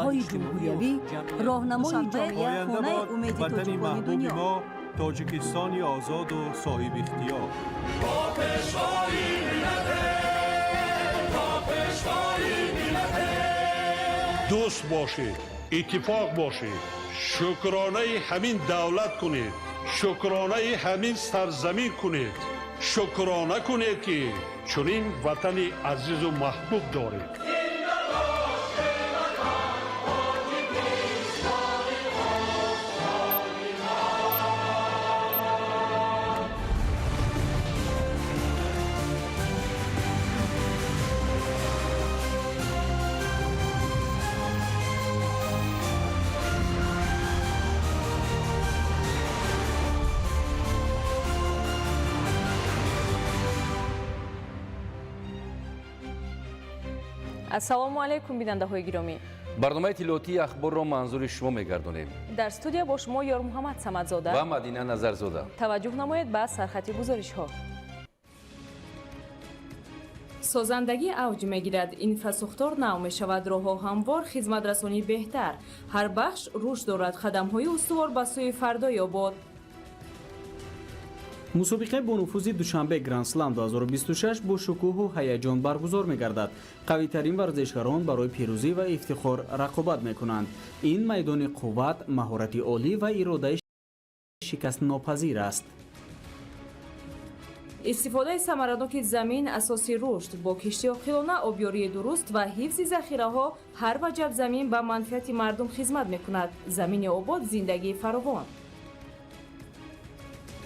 های جمهوریوی راهنمای جامعه خانه امید تاجیکان دنیا. ما تاجیکستانی آزاد و صاحب اختیار. دوست باشید، اتفاق باشید، شکرانه همین دولت کنید، شکرانه همین سرزمین کنید، شکرانه کنید که چنین وطن عزیز و محبوب دارید. ассалому алайкум бинандаҳои гиромӣ. барномаи иттилоотии ахборро манзури шумо мегардонем. дар студия бо шумо ёр муҳаммад самадзода ва мадина назарзода. таваҷҷӯҳ намоед ба сархати гузоришҳо. созандагӣ авҷ мегирад, инфраструктур нав мешавад, роҳҳо ҳамвор, хизматрасонӣ беҳтар. ҳар бахш рушд дорад, қадамҳои устувор ба сӯи фардои обод. мусобиқаи бо нуфузи душанбе Grand Slam 2026 бо шукӯҳу ҳаяҷон баргузор мегардад. қавитарин варзишгарон барои пирӯзӣ ва ифтихор рақобат мекунанд. ин майдони қувват, маҳорати олӣ ва иродаи шикастнопазир аст. истифодаи самараноки замин асоси рушд. бо кишти оқилона, обёрии дуруст ва ҳифзи захираҳо ҳар ваҷаб замин ба манфиати мардум хизмат мекунад. замини обод, зиндагии фаровон.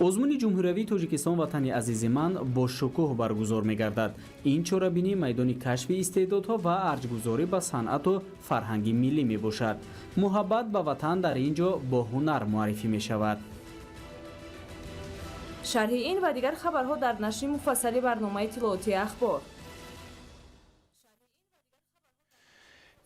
озмуни ҷумҳуриявии Тоҷикистон ватани азизи ман бо шукӯҳ баргузор мегардад. ин чорабинӣ майдони кашфи истеъдодҳо ва арҷгузорӣ ба санъату фарҳанги миллӣ мебошад. муҳаббат ба ватан дар ин ҷо бо ҳунар муаррифӣ мешавад. шарҳи ин ва дигар хабарҳо дар нашри муфассали барномаи иттилоотии ахбор.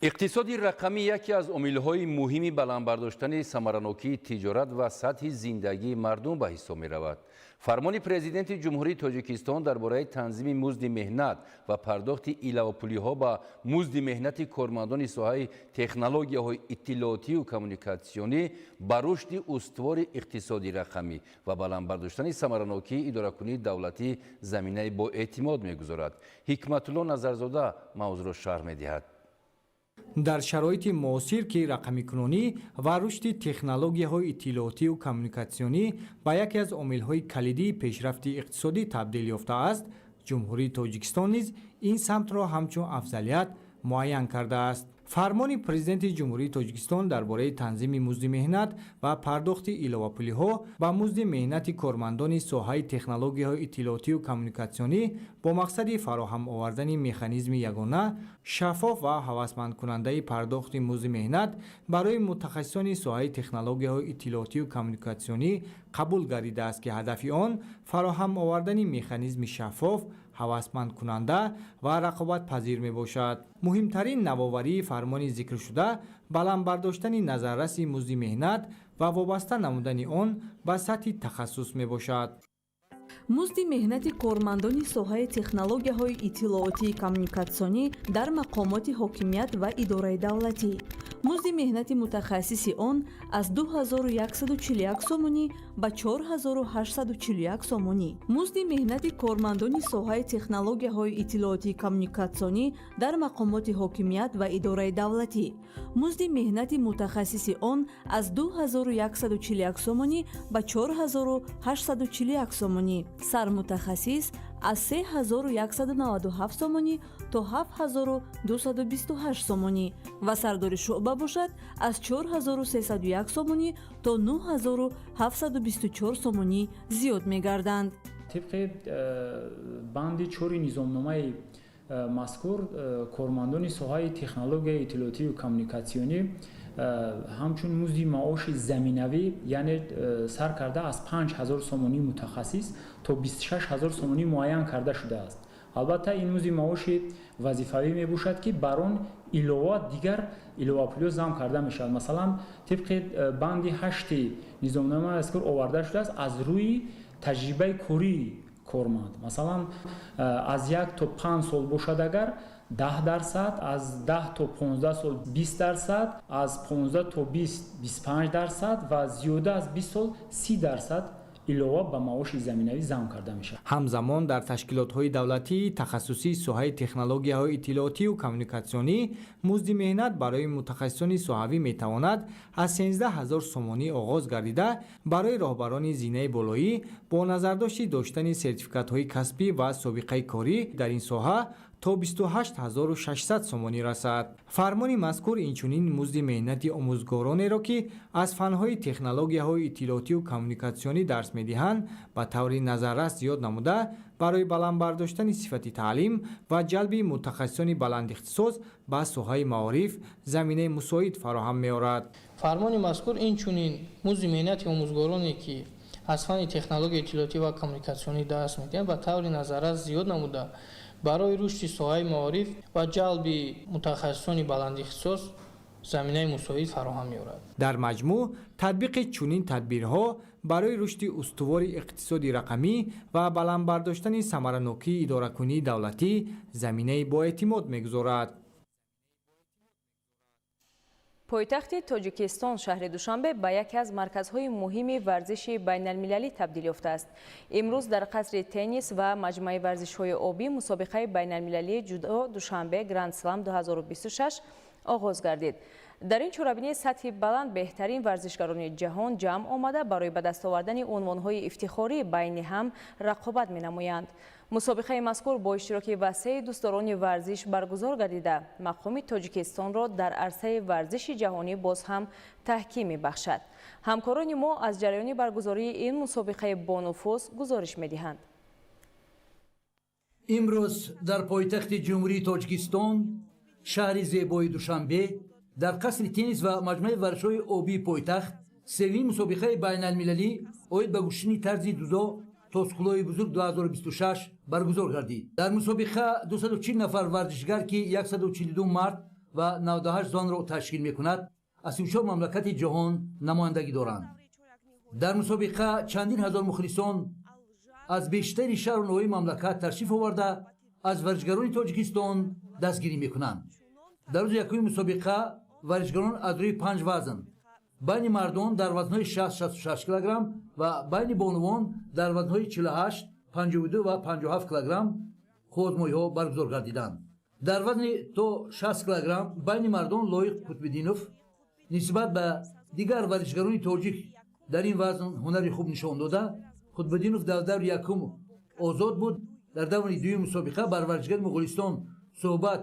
иқтисоди рақамӣ яке аз омилҳои муҳими баландбардоштани самаранокии тиҷорат ва сатҳи зиндагии мардум ба ҳисоб меравад. фармони президенти ҷумҳурии Тоҷикистон дар бораи танзими музди меҳнат ва пардохти иловапулиҳо ба музди меҳнати кормандони соҳаи технологияҳои иттилоотию коммуникатсионӣ ба рушди устувори иқтисоди рақамӣ ва баландбардоштани самаранокии идоракунии давлатӣ заминаи боэътимод мегузорад. ҳикматулло назарзода мавзӯъро шарҳ медиҳад. дар шароити муосир ки рақамикунонӣ ва рушди технологияҳои иттилоотию коммуникатсионӣ ба яке аз омилҳои калидии пешрафти иқтисодӣ табдил ёфтааст, ҷумҳурии Тоҷикистон низ ин самтро ҳамчун афзалият муайян кардааст. фармони президенти ҷумҳурии Тоҷикистон дар бораи танзими музди меҳнат ва пардохти иловапулиҳо ба музди меҳнати кормандони соҳаи технологияҳои иттилоотию коммуникатсионӣ бо мақсади фароҳам овардани механизми ягона, шаффоф ва ҳавасмандкунандаи пардохти музди меҳнат барои мутахассисони соҳаи технологияҳои иттилоотию коммуникатсионӣ қабул гардидааст, ки ҳадафи он фароҳам овардани механизми шаффоф, ҳавасмандкунанда ва рақобатпазир мебошад. муҳимтарин навоварии фармони зикршуда баландбардоштани назарраси музди меҳнат ва вобаста намудани он ба сатҳи тахассус мебошад. музди меҳнати кормандони соҳаи технологияҳои иттилоотии коммуникатсионӣ дар мақомоти ҳокимият ва идораи давлатӣ. музди меҳнати мутахассиси он аз 2141 сомонӣ ба 4841 сомонӣ. музди меҳнати кормандони соҳаи технологияҳои иттилоотии коммуникатсионӣ дар мақомоти ҳокимият ва идораи давлатӣ. музди меҳнати мутахассиси он аз 2141 сомонӣ ба 4841 сомонӣ. сармутахассис аз 3197 сомонӣ то 7228 сомонӣ ва сардори шуъба бошад аз 4301 сомонӣ то 9724 сомонӣ зиёд мегарданд. طبق بند 4 نظامنامه مذکور کارمندان ساحه تکنولوژی اطلاعاتی و کمیونیکاسیونی همچون مزد معاش زمینوی یعنی سر کرده از 5000 سومانی متخصص تا 26000 سومانی معین کرده شده است. البته این مزد معاش وظیفوی می باشد که بر آن علاوه دیگر علاوه پول جمع کرده می شود. مثلا طبق بند 8 نظامنامه مذکور آورده شده است از روی تجربه کاری کارمند. مثلا از 1 تا 5 سال باشد اگر 10%، از 10 تا 15 سال 20%، از 15 تا 20 25% و زیاده از 20 سال 30% ilova ба маоши заминавӣ зам карда мешавад. ҳамзамон дар ташкилотҳои давлатии тахассусии соҳаи технологияҳои иттилоотию коммуникатсионӣ музди меҳнат барои мутахассисони соҳавӣ метавонад аз 13 000 сомонӣ оғоз гардида, барои роҳбарони зинаи болоӣ бо назардошти доштани сертификатҳои касбӣ ва собиқаи корӣ дар ин соҳа то 28 600 сомонӣ расад. фармони мазкур инчунин музди меҳнати омӯзгоронеро ки аз фанҳои технологияҳои иттилоотию коммуникатсионӣ дарс медиҳанд ба таври назаррас зиёд намуда, барои баландбардоштани сифати таълим ва ҷалби мутахассисони баландихтисос ба соҳаи маориф заминаи мусоид фароҳам меорад. фармони мазкур инчунин музди меҳнати омӯзгороне ки аз фани технологияи иттилоотӣ ва коммуникатсионӣ дарс медиҳанд ба таври назаррас зиёд намуда, барои рушди соҳаи маориф ва ҷалби мутахассисони баландихтисос заминаи мусоид фароҳам меорад. дар маҷмӯъ татбиқи чунин тадбирҳо барои рушди устувори иқтисоди рақамӣ ва баландбардоштани самаранокии идоракунии давлатӣ заминаи боэътимод мегузорад. пойтахти тоҷикистон шаҳри душанбе ба яке аз марказҳои муҳими варзиши байналмилалӣ табдил ёфтааст. имрӯз дар қасри теннис ва маҷмӯаи варзишҳои обӣ мусобиқаи байналмилалии ҷудо душанбе гранд слам 2026 оғоз гардид. дар ин чорабинӣ сатҳи баланд беҳтарин варзишгарони ҷаҳон ҷамъ омада барои ба даст овардани унвонҳои ифтихорӣ байни ҳам рақобат менамоянд. мусобиқаи мазкур бо иштироки васеъи дӯстдорони варзиш баргузор гардида, мақоми Тоҷикистонро дар арсаи варзиши ҷаҳонӣ боз ҳам таҳким мебахшад. ҳамкорони мо аз ҷараёни баргузории ин мусобиқаи бонуфус гузориш медиҳанд. имрӯз дар пойтахти ҷумҳурии Тоҷикистон шаҳри зебои Душанбе дар қасри теннис ва маҷмӯаи варзишҳои обии пойтахт севимин мусобиқаи байналмилалӣ оид ба кушини тарзи дудо тосқулои бузург 2026 баргузор гардид. дар мусобиқа 240 нафар варзишгар ки 142 мард ва 98 зонро ташкил мекунад, аз 34 мамлакати ҷаҳон намояндагӣ доранд. дар мусобиқа чандин ҳазор мухлисон аз бештари шаҳру ноҳияи мамлакат ташриф оварда аз варзишгарони Тоҷикистон дастгирӣ мекунанд. дар рӯзи якуми мусобиқа варзишгарон аз рӯи 5 вазн байни мардон дар вазнҳои 60-66 кг ва байни бонувон дар вазнҳои 48, 52 ва 57 кг озмоиҳо баргузор гардиданд. дар вазни то 60 кг байни мардон Лоиқ Қутбиддинов нисбат ба дигар варзишгарони тоҷик дар ин вазн ҳунари хуб нишон дода, Қутбиддинов дар даври якум озод буд. дар даври дуюми мусобиқа бар варзишгари Муғулистон суҳбат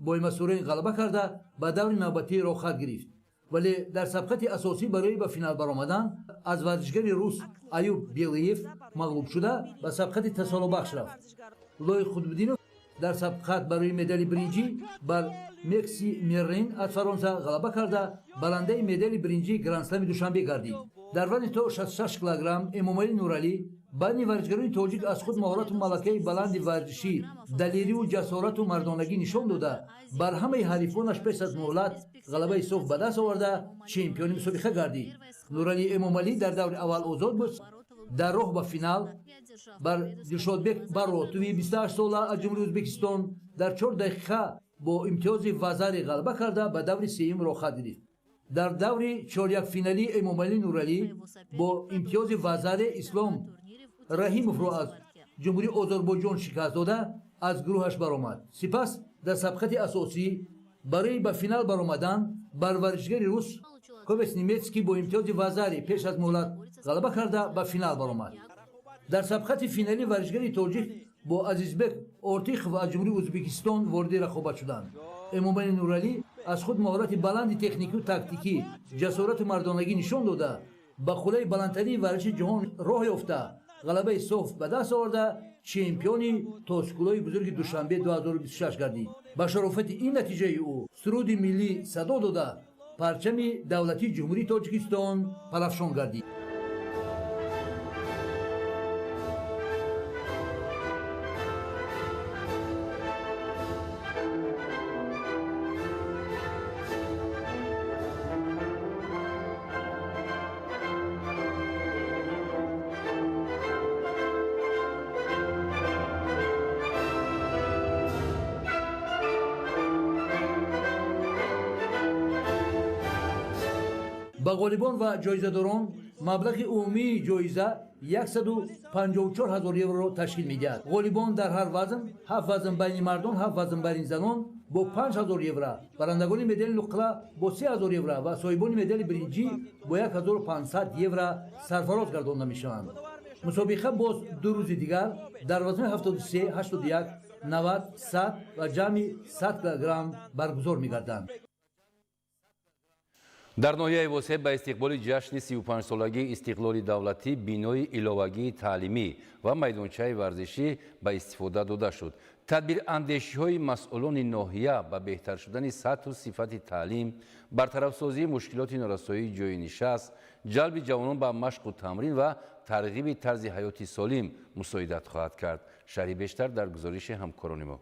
бо Масурен ғалаба карда ба даври навбатӣ роҳ хат гирифт, вале дар сабқати асосӣ барои ба финал баромадан аз варзишгари рус Аюб Белиев мағлуб шуда ба сабқати тасолобахш рафт. Лоиқ Қутбиддинов дар сабқат барои медали биринҷӣ бар Мекси Меррин аз Фаронса ғалаба карда баландаи медали биринҷи грандслами Душанбе гардид. дар вазни то 66 кг Эмомалӣ Нуралӣ байни варзишгарони тоҷик аз худ маҳорату малакаи баланди варзишӣ, далерию ҷасорату мардонагӣ нишон дода, бар ҳамаи ҳарифонаш пес аз муҳлат ғалабаи соф ба даст оварда чемпиони мусобиқа гардид. Нуралӣ Эмомалӣ дар даври аввал озод буд. дар роҳ ба финал бар Дилшодбек Баротови 28 сола аз ҷумҳурии Ӯзбекистон дар 4 дақиқа бо имтиёзи Вазари ғалаба карда ба даври сеюм роҳ хат гирифт. дар даври чорякфиналӣ Эмомалӣ Нуралӣ бо имтиёзи Вазари Ислом Раҳимовро аз ҷумҳурии Озарбойҷон шикаст дода аз гурӯҳаш баромад. сипас дар сабқати асосӣ барои ба финал баромадан бар варзишгари рус Ковес Немецкий бо имтиёзи Вазари пеш аз муҳлат ғалаба карда ба финал баромад. дар сабқати финалӣ варзишгари тоҷик бо Азизбек Ортихов аз ҷумҳурии Ӯзбекистон вориди рақобат шуданд. Эмомалӣ Нуралӣ аз худ маҳорати баланди техникию тактикӣ, ҷасорату мардонагӣ нишон дода, ба қулаи баландтарини варзиши ҷаҳон роҳ ёфта, ғалабаи соф ба даст оварда чемпиони Тосқулои бузурги Душанбе 2026 гардид. ба шарофати ин натиҷаи ӯ суруди миллӣ садо дода парчами давлатии ҷумҳурии Тоҷикистон парафшон гардид. ба ғолибон ва ҷоизадорон маблағи умумии ҷоиза 154 000 евроро ташкил медиҳад. ғолибон дар ҳар вазн, 7 вазн байни мардон, 7 вазн байни занон бо 5 000 евро, барандагони медали нуқла бо 3 000 евро ва соҳибони медали биринҷӣ бо 1500 евро сарфароз гардонда мешаванд. мусобиқа боз ду рӯзи дигар дар вазни 73, 81, 90, 100 ва ҷамъи 100 килограмм баргузор мегарданд. дар ноҳияи восеб ба истиқболи ҷашни 35-солагии истиқлоли давлатӣ бинои иловагии таълимӣ ва майдончаи варзишӣ ба истифода дода шуд. тадбирандешиҳои масъулони ноҳия ба беҳтар шудани сатҳу сифати таълим, бартарафсозии мушкилоти норасоии ҷойи нишаст, ҷалби ҷавонон ба машқу тамрин ва тарғиби тарзи ҳаёти солим мусоидат хоҳад кард. шаҳри бештар дар гузориши ҳамкорони мо.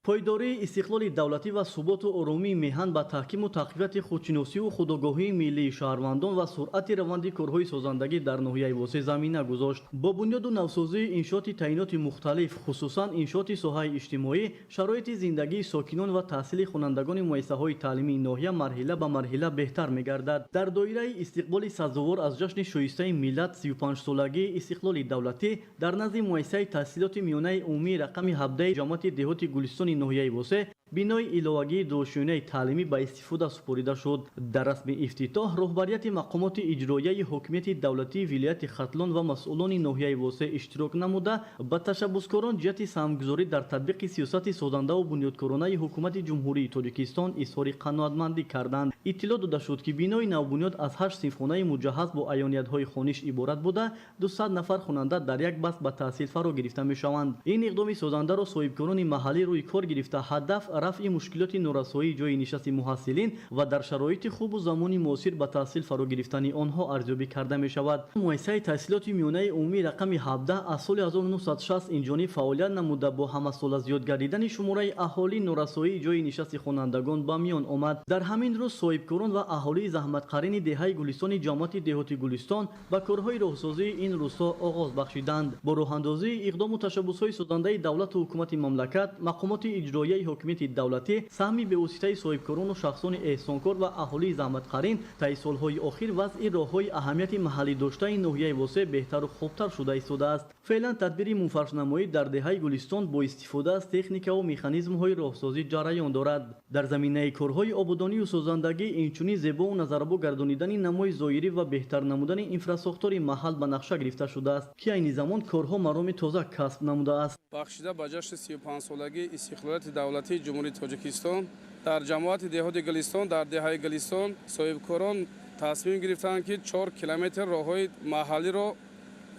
пойдории истиқлоли давлатӣ ва суботу оромии меҳан ба таҳкиму тақвияти худшиносиву худогоҳии миллии шаҳрвандон ва суръати раванди корҳои созандагӣ дар ноҳияи восе замина гузошт. бо бунёду навсозии иншооти таъиноти мухталиф, хусусан иншооти соҳаи иҷтимоӣ, шароити зиндагии сокинон ва таҳсили хонандагони муассисаҳои таълимии ноҳия марҳила ба марҳила беҳтар мегардад. дар доираи истиқболи сазовор аз ҷашни шоистаи миллат 35-солагии истиқлоли давлатӣ дар назди муассисаи таҳсилоти миёнаи умумии рақами 17 ҷамъияти деҳоти гулистони ноҳияи восе бинои иловагии дошёнаи таълимӣ ба истифода супорида шуд. дар расми ифтитоҳ роҳбарияти мақомоти иҷроияи ҳокимияти давлатии вилояти хатлон ва масъулони ноҳияи восе иштирок намуда ба ташаббускорон ҷиҳати саҳмгузорӣ дар татбиқи сиёсати созандаву бунёдкоронаи ҳукумати ҷумҳурии тоҷикистон изҳори қаноатмандӣ карданд. иттилоъ дода шуд ки бинои навбунёд аз 8 синфхонаи муҷаҳҳаз бо аёниятҳои хониш иборат буда 200 нафар хонанда дар як баст ба таҳсил фаро гирифта мешаванд. ин иқдоми созандаро соҳибкорони маҳаллӣ рӯи кор гирифта ҳадаф рафъи мушкилоти норасоии ҷойи нишасти муҳассилин ва дар шароити хубу замони муосир ба таҳсил фаро гирифтани онҳо арзёбӣ карда мешавад. муассисаи таҳсилоти миёнаи умумии рақами 17 аз соли 1960 инҷониб фаъолият намуда бо ҳамасола зиёд гардидани шумораи аҳолии норасоии ҷойи нишасти хонандагон ба миён омад. дар ҳамин рӯз соҳибкорон ва аҳолии заҳматқарини деҳаи гулистони ҷамъияти деҳоти гулистон ба корҳои роҳсозии ин рӯсто оғоз бахшиданд. бо роҳандозии иқдому tashabbusҳои созандаи давлату ҳукумати мамлакат, мақомоти иҷроияи ҳокимияти давлатӣ саҳми бевоситаи соҳибкорону шахсони эҳсонкор ва аҳолии заҳматқарин таи солҳои охир вазъи роҳҳои аҳамияти маҳаллидоштаи ноҳияи восе беҳтару хубтар шуда истодааст. феълан тадбири мунфаршнамоӣ дар деҳаи гулистон бо истифода аз техникаву механизмҳои роҳсозӣ ҷараён дорад. дар заминаи корҳои ободонию созандагӣ инчунин зебову назарабо гардонидани намои зоирӣ ва беҳтар намудани инфраструктураи маҳал ба нақша гирифта шудааст ки айни замон корҳо мароми тоза касб намудааст. бахшида ба ҷашни 35-солагии истиқлолияти давлатии ҷумҳурии тоҷикистон дар ҷамоати деҳоти гулистон дар деҳаи гулистон соҳибкорон тасмим гирифтанд ки 4 километр роҳҳои маҳаллиро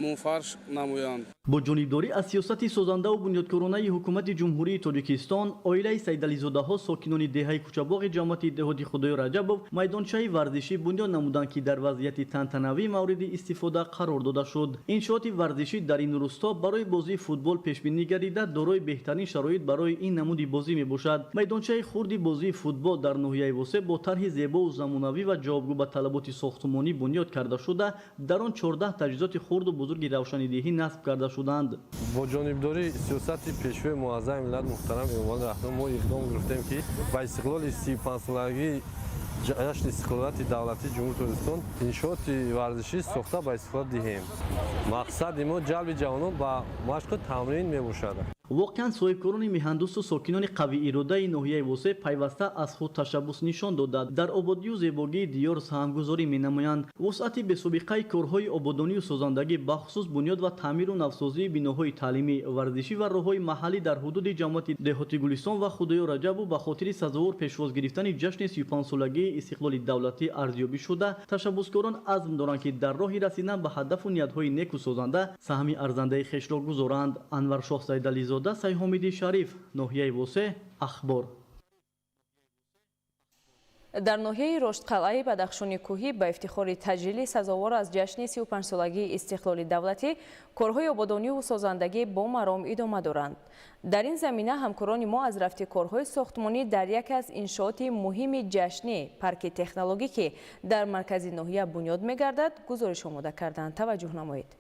мунфарш намоянд. бо ҷонибдорӣ аз сиёсати созандаву бунёдкоронаи ҳукумати ҷумҳурии тоҷикистон, оилаи сайдализодаҳо сокинони деҳаи кӯчабоғи ҷамъияти деҳоти худоё раҷабов майдончаи варзишӣ бунёд намуданд ки дар вазъияти тантанавӣ мавриди истифода қарор дода шуд. иншооти варзишӣ дар ин рӯсто барои бозии футбол пешбинӣ гардида дорои беҳтарин шароит барои ин намуди бозӣ мебошад. майдончаи хурди бозии футбол дар ноҳияи восе бо тарҳи зебову замонавӣ ва ҷавобгӯ ба талаботи сохтмонӣ бунёд карда шуда дар он 14 таҷҳизоти хурду бузурги равшанидеҳӣ насб карда шуданд. бо ҷонибдории сиёсати пешвои муаззами миллат муҳтарам эмомали раҳнум мо иқдом гирифтем ки ба истиқлоли 35-солагии ҷашни истиқлолияти давлатии ҷумҳурии тоҷикистон иншооти варзишӣ сохта ба истифода диҳем. мақсади мо ҷалби ҷавонон ба машқу тамрин мебошад. воқеан соҳибкорони меҳандӯсту сокинони қавииродаи ноҳияи восе пайваста аз худ ташаббус нишон дода дар ободию зебогии диёр саҳмгузорӣ менамоянд. вусъати бесобиқаи корҳои ободонию созандагӣ бахусус бунёд ва таъмиру навсозии биноҳои таълимӣ, варзишӣ ва роҳҳои маҳаллӣ дар ҳудуди ҷамъияти деҳоти гулистон ва худоё раҷабов ба хотири сазовор пешвоз гирифтани ҷашни 35-солагии истиқлоли давлатӣ арзёбӣ шуда, ташаббускорон азм доранд ки дар роҳи расидан ба ҳадафу ниятҳои неку созанда саҳми арзандаи хешро гузоранд. анвар шоҳ сайдализода, сайҳомиди шариф, ноҳияи восе, ахбор. дар ноҳияи роштқалъаи бадахшони кӯҳӣ ба ифтихори таҷлили сазовор аз ҷашни 35-солагии истиқлоли давлатӣ корҳои ободониву созандагӣ бо маром идома доранд. дар ин замина ҳамкорони мо аз рафти корҳои сохтмонӣ дар яке аз иншооти муҳими ҷашнӣ парки технологӣ ки дар маркази ноҳия бунёд мегардад гузориш омода карданд. таваҷҷӯҳ намоед.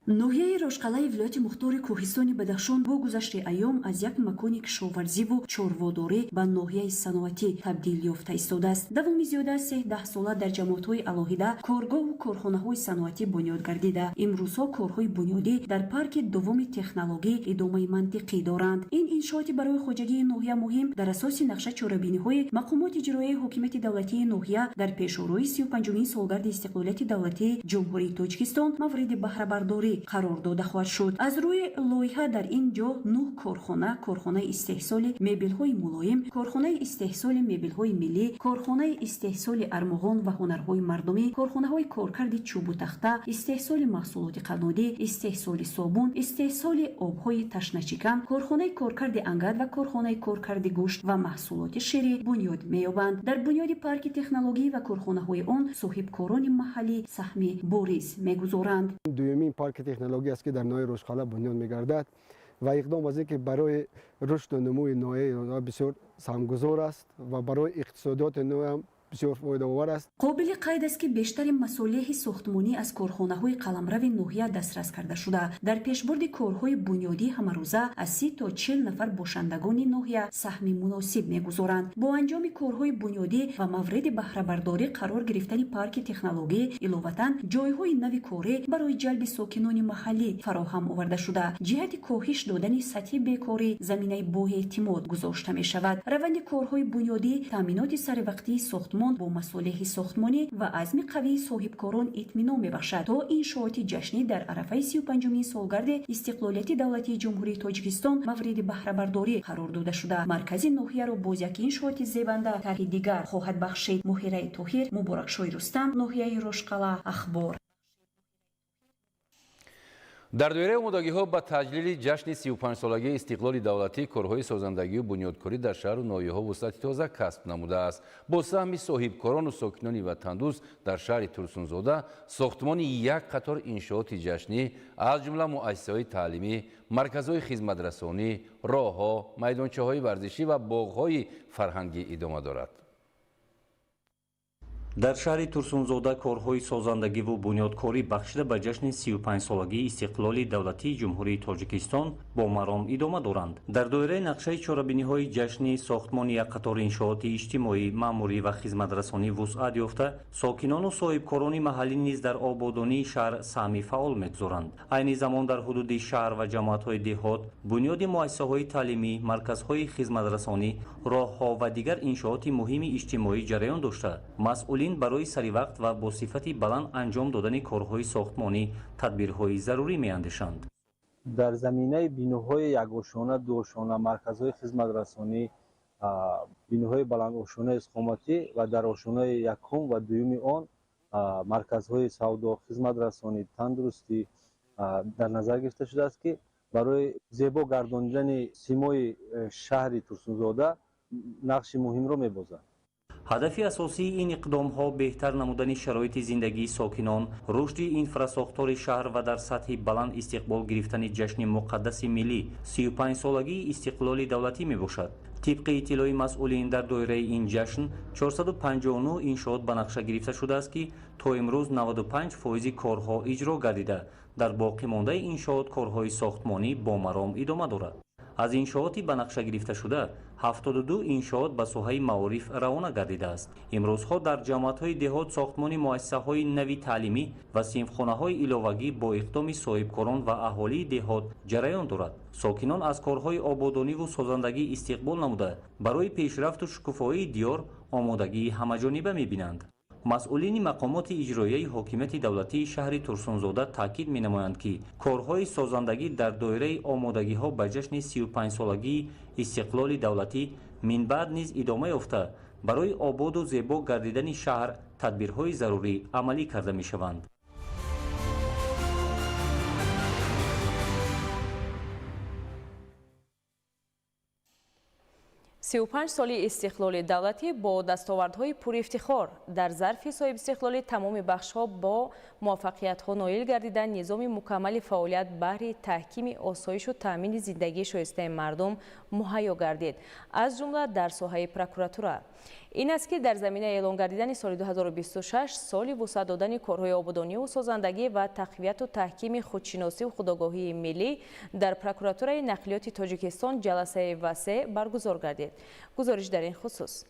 ноҳияи рошқалаи вилояти мухтори кӯҳистони бадахшон бо гузашти айём аз як макони кишоварзиву чорводорӣ ба ноҳияи саноатӣ табдил ёфта истодааст. давоми зиёда аз 13 сола дар ҷамоатҳои алоҳида коргоҳу корхонаҳои саноатӣ бунёд гардида имрӯзҳо корҳои бунёдӣ дар парки дуввуми технологӣ идомаи мантиқӣ доранд. ин иншооти барои хоҷагии ноҳия муҳим дар асоси нақша чорабиниҳои мақомоти иҷроияи ҳокимияти давлатии ноҳия дар пешрӯи 35-умин солгарди истиқлолияти давлатии ҷумҳурии Тоҷикистон мавриди баҳрабардорӣ қарор дода хоҳад шуд. аз рӯи лоиҳа дар ин ҷо 9 корхона, корхонаи истеҳсоли мебелҳои мулоим, корхонаи истеҳсоли мебелҳои миллӣ, корхонаи истеҳсоли армоғон ва ҳунарҳои мардумӣ, корхонаҳои коркарди чӯбу тахта, истеҳсоли маҳсулоти қаннодӣ, истеҳсоли собун, истеҳсоли обҳои ташначикан, корхонаи коркарди ангад ва корхонаи коркарди гӯшт ва маҳсулоти ширӣ бунёд меёбанд. дар бунёди парки технологӣ ва корхонаҳои он соҳибкорони маҳаллӣ саҳми бориз мегузоранд. дуюмин парки технологӣ аст ки дар ноҳияи рӯшқала бунёд мегардад ва иқдом аз ки барои рушду намӯи ноҳия бисёр самгузор аст ва барои иқтисодиёти ноҳия бисёр фоидаовар аст. қобили қайд аст ки бештари масолиҳи сохтмонӣ аз корхонаҳои қаламрави ноҳия дастрас карда шуда. дар пешбурди корҳои бунёдӣ ҳамарӯза аз 30 то 40 нафар бошандагони ноҳия саҳми муносиб мегузоранд. бо анҷоми корҳои бунёдӣ ва мавриди баҳрабардорӣ қарор гирифтани парки технологӣ иловатан ҷойҳои нави корӣ барои ҷалби сокинони маҳаллӣ фароҳам оварда шуда. ҷиҳати коҳиш додани сатҳи бекорӣ заминаи боэътимод гузошта мешавад. раванди корҳои бунёдӣ таъминоти саривақтии сохтмон бо масолиҳи сохтмонӣ ва азми қавии соҳибкорон итминон мебахшад то иншооти ҷашнӣ дар арафаи 35-умин солгарди истиқлолияти давлатии ҷумҳурии Тоҷикистон мавриди баҳрабардорӣ қарор дода шуда. маркази ноҳияро боз як иншооти зебанда тарҳи дигар хоҳад бахшид. муҳираи тоҳир, муборакшои рустам, ноҳияи рошқала, ахбор. дар доираи омодагиҳо ба таҷлили ҷашни 35-солагии истиқлоли давлатӣ корҳои созандагию бунёдкорӣ дар шаҳру ноҳияҳо вусъати тоза касб намудааст. бо саҳми соҳибкорону сокинони ватандӯст дар шаҳри Турсунзода сохтмони як қатор иншооти ҷашнӣ аз ҷумла муассисаҳои таълимӣ, марказҳои хизматрасонӣ, роҳҳо, майдончаҳои варзишӣ ва боғҳои фарҳангӣ идома дорад. дар шаҳри Турсунзода корҳои созандагиву бунёдкорӣ бахшида ба ҷашни 35-солагии истиқлоли давлатии ҷумҳурии Тоҷикистон бо маром идома доранд. дар доираи нақшаи чорабиниҳои ҷашни сохтмони як қатор иншооти иҷтимоӣ, маъмурӣ ва хизматрасонӣ вусъат ёфта, сокинону соҳибкорони маҳаллӣ низ дар ободонии шаҳр саҳми фаъол мегузоранд. айни замон дар ҳудуди шаҳр ва ҷамоатҳои деҳот бунёди муассисаҳои таълимӣ, марказҳои хизматрасонӣ, роҳҳо ва дигар иншооти муҳими иҷтимоӣ ҷараён дошта, масъулин барои саривақт ва бо сифати баланд анҷом додани корҳои сохтмонӣ тадбирҳои зарурӣ меандешанд. дар заминаи биноҳои якошона, душона, марказҳои хизматрасонӣ, биноҳои баландошонаи иstiqomatӣ ва дар ошонаи якум ва дуюми он марказҳои савдо, хизматрасонӣ, тандурустӣ дар назар гирифта шудааст ки барои зебо гардонидани симои шаҳри Турсунзода нақши муҳимро мебозад. ҳадафи асосии ин иқдомҳо беҳтар намудани шароити зиндагии сокинон, рушди инфрасохтори шаҳр ва дар сатҳи баланд истиқбол гирифтани ҷашни муқаддаси миллӣ 35-солагии истиқлоли давлатӣ мебошад. тибқи иттилои масъулин дар доираи ин ҷашн 459 иншоот ба нақша гирифта шудааст ки то имрӯз 95% корҳо иҷро гардида, дар боқимондаи иншоот корҳои сохтмонӣ бо маром идома дорад. аз иншооти ба нақша гирифта шуда 72 иншоот ба соҳаи маориф равона гардидааст. имрӯзҳо дар ҷамоатҳои деҳот сохтмони муассисаҳои нави таълимӣ ва синфхонаҳои иловагӣ бо иқдоми соҳибкорон ва аҳолии деҳот ҷараён дорад. сокинон аз корҳои ободониву созандагӣ истиқбол намуда барои пешрафту шукуфоии диёр омодагии ҳамаҷониба мебинанд. масъулини мақомоти иҷроияи ҳокимияти давлатии шаҳри Турсунзода таъкид менамоянд ки корҳои созандагӣ дар доираи омодагиҳо ба ҷашни 35-солагии истиқлоли давлатӣ минбаъд низ идома ёфта барои ободу зебо гардидани шаҳр тадбирҳои зарурӣ амалӣ карда мешаванд. 35 соли истиқлоли давлатӣ бо дастовардҳои пурифтихор дар зарфи соҳибистиқлоли тамоми бахшҳо бо муваффақиятҳо ноил гардида низоми мукаммали фаъолият баҳри таҳкими осоишу таъмини зиндагии шоистаи мардум муҳайё гардид, аз ҷумла дар соҳаи прокуратура. ин аст ки дар заминаи эълон гардидани соли 2026 соли вусъат додани корҳои ободониву созандагӣ ва тақвияту таҳкими худшиносиву худогоҳии миллӣ дар прокуратураи нақлиёти Тоҷикистон ҷаласаи васеъ баргузор гардид. гузориш дар ин хусус.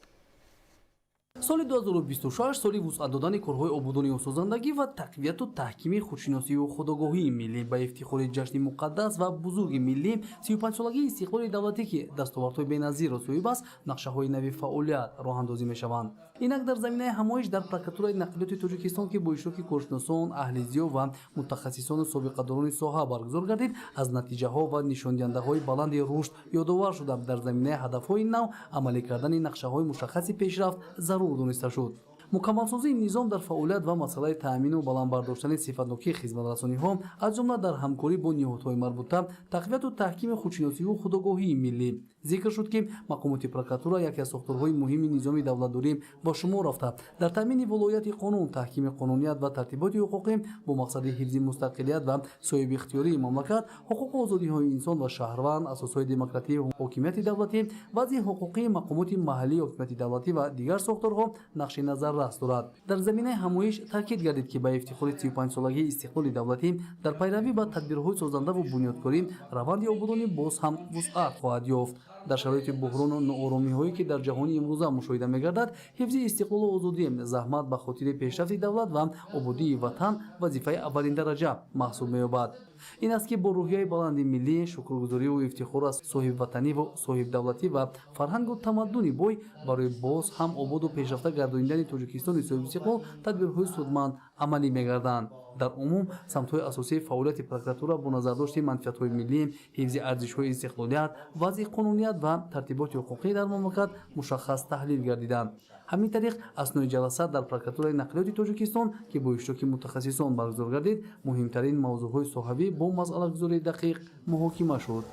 соли 2026 соли вусъат додани корҳои ободониву созандагӣ ва тақвияту таҳкими худшиносиву худогоҳии миллӣ ба ифтихори ҷашни муқаддас ва бузурги миллӣ 35-солагии истиқлоли давлатӣ ки дастовардҳои беназирро соҳиб аст нақшаҳои нави фаъолият роҳандозӣ мешаванд. инак дар заминаи ҳамоиш дар прокуратураи нақлиёти Тоҷикистон ки бо иштироки коршиносон аҳлизиё ва мутахассисони собиқадорони соҳа баргузор гардид аз натиҷаҳо ва нишондиҳандаҳои баланди рушд ёдовар шуда дар заминаи ҳадафҳои нав амалӣ кардани нақшаҳои мушаххаси пешрафт зарур дониста шуд. мукаммалсозии низом дар фаъолият ва масъалаи таъмину баландбардоштани сифатнокии хизматрасониҳо аз ҷумла дар ҳамкорӣ бо ниҳодҳои марбута тақвияту таҳкими худшиносиву худогоҳии миллӣ зикр шуд ки мақомоти прокуратура яке аз сохторҳои муҳими низоми давлатдорӣ бо шумор рафта дар таъмини волояти қонун таҳкими қонуният ва тартиботи ҳуқуқӣ бо мақсади ҳифзи мустақилият ва соҳибихтиёрии мамлакат ҳуқуқу озодиҳои инсон ва шаҳрванд асосҳои демократии ҳокимияти давлатӣ вазъи ҳуқуқии мақомоти маҳаллии ҳокимияти давлатӣ ва дигар сохторҳо нақши назаррас дорад. дар заминаи ҳамоиш таъкид гардид ки ба ифтихори 35-солагии истиқлоли давлатӣ дар пайравӣ ба тадбирҳои созандаву бунёдкорӣ раванди ободонӣ боз ҳам вусъат хоҳад ёфт. дар шароити буҳрону нооромиҳое ки дар ҷаҳони имрӯза мушоҳида мегардад ҳифзи истиқлолу озодӣ заҳмат ба хотири пешрафти давлат ва ободии ватан вазифаи аввалин дараҷа маҳсуб меёбад. ин аст ки бо рӯҳияи баланди миллӣ шукргузориву ифтихор аз соҳибватаниву соҳибдавлатӣ ва фарҳангу тамаддуни бой барои боз ҳам ободу пешрафта гардониндани Тоҷикистони соҳибистиқлол тадбирҳои судманд амалӣ мегарданд. дар умум самтҳои асосии фаъолияти прокуратура бо назардошти манфиатҳои миллӣ ҳифзи арзишҳои истиқлолият вазъи қонуният ва тартиботи ҳуқуқӣ дар мамлакат мушаххас таҳлил гардиданд. ҳамин тариқ аснои ҷаласа дар прокуратураи нақлиёти Тоҷикистон ки бо иштироки мутахассисон баргузор гардид муҳимтарин мавзӯъҳои соҳавӣ бо масъалагузории дақиқ муҳокима шуд.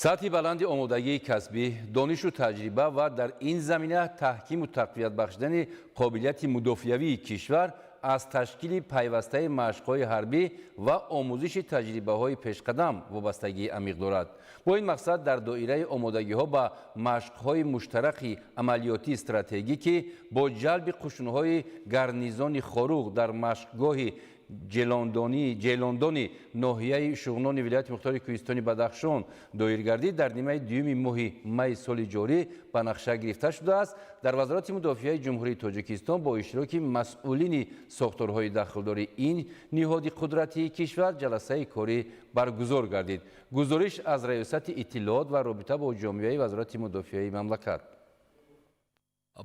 сатҳи баланди омодагии касбӣ донишу таҷриба ва дар ин замина таҳкиму тақвият бахшидани қобилияти мудофиавии кишвар аз ташкили пайвастаи машқҳои ҳарбӣ ва омӯзиши таҷрибаҳои пешқадам вобастагии амиқ дорад. бо ин мақсад дар доираи омодагиҳо ба машқҳои муштараки амалиётии стратегикӣ бо ҷалби қушунҳои гарнизони хоруғ дар машқгоҳи ҷелондони ноҳияи шуғнони вилояти мухтори кӯҳистони Бадахшон доиргардӣ дар нимаи дуюми моҳи майи соли ҷорӣ ба нақша гирифта шудааст. дар вазорати мудофиаи ҷумҳурии Тоҷикистон бо иштироки масъулини сохторҳои дахлдори ин ниҳоди қудратии кишвар ҷаласаи корӣ баргузор гардид. гузориш аз раёсати иттилоот ва робита бо ҷомеаи вазорати мудофиаи мамлакат.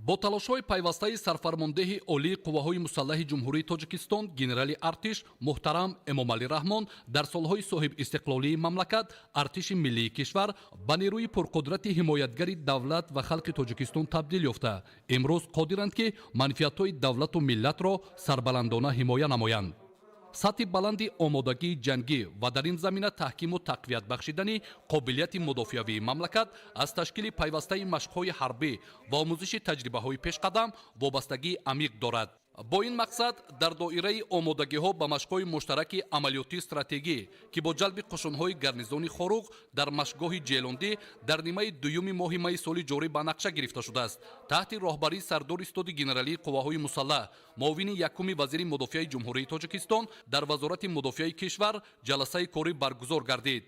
бо талошҳои пайвастаи сарфармондеҳи олии қувваҳои мусаллаҳи ҷумҳурии Тоҷикистон генерали артиш муҳтарам Эмомалӣ Раҳмон дар солҳои соҳибистиқлолии мамлакат артиши миллии кишвар ба нерӯи пурқудрати ҳимоятгари давлат ва халқи Тоҷикистон табдил ёфта имрӯз қодиранд ки манфиатҳои давлату миллатро сарбаландона ҳимоя намоянд. сатҳи баланди омодагии ҷангӣ ва дар ин замина таҳкиму тақвият бахшидани қобилияти мудофиавии мамлакат аз ташкили пайвастаи машқҳои ҳарбӣ ва омӯзиши таҷрибаҳои пешқадам вобастагии амиқ дорад. бо ин мақсад дар доираи омодагиҳо ба машқҳои муштараки амалиётии стратегӣ ки бо ҷалби қушунҳои гарнизони хоруғ дар машқгоҳи ҷелондӣ дар нимаи дуюми моҳи майи соли ҷорӣ ба нақша гирифта шудааст таҳти роҳбарии сардори стоди генералии қувваҳои мусаллаҳ муовини якуми вазири мудофиаи ҷумҳурии Тоҷикистон дар вазорати мудофиаи кишвар ҷаласаи корӣ баргузор гардид.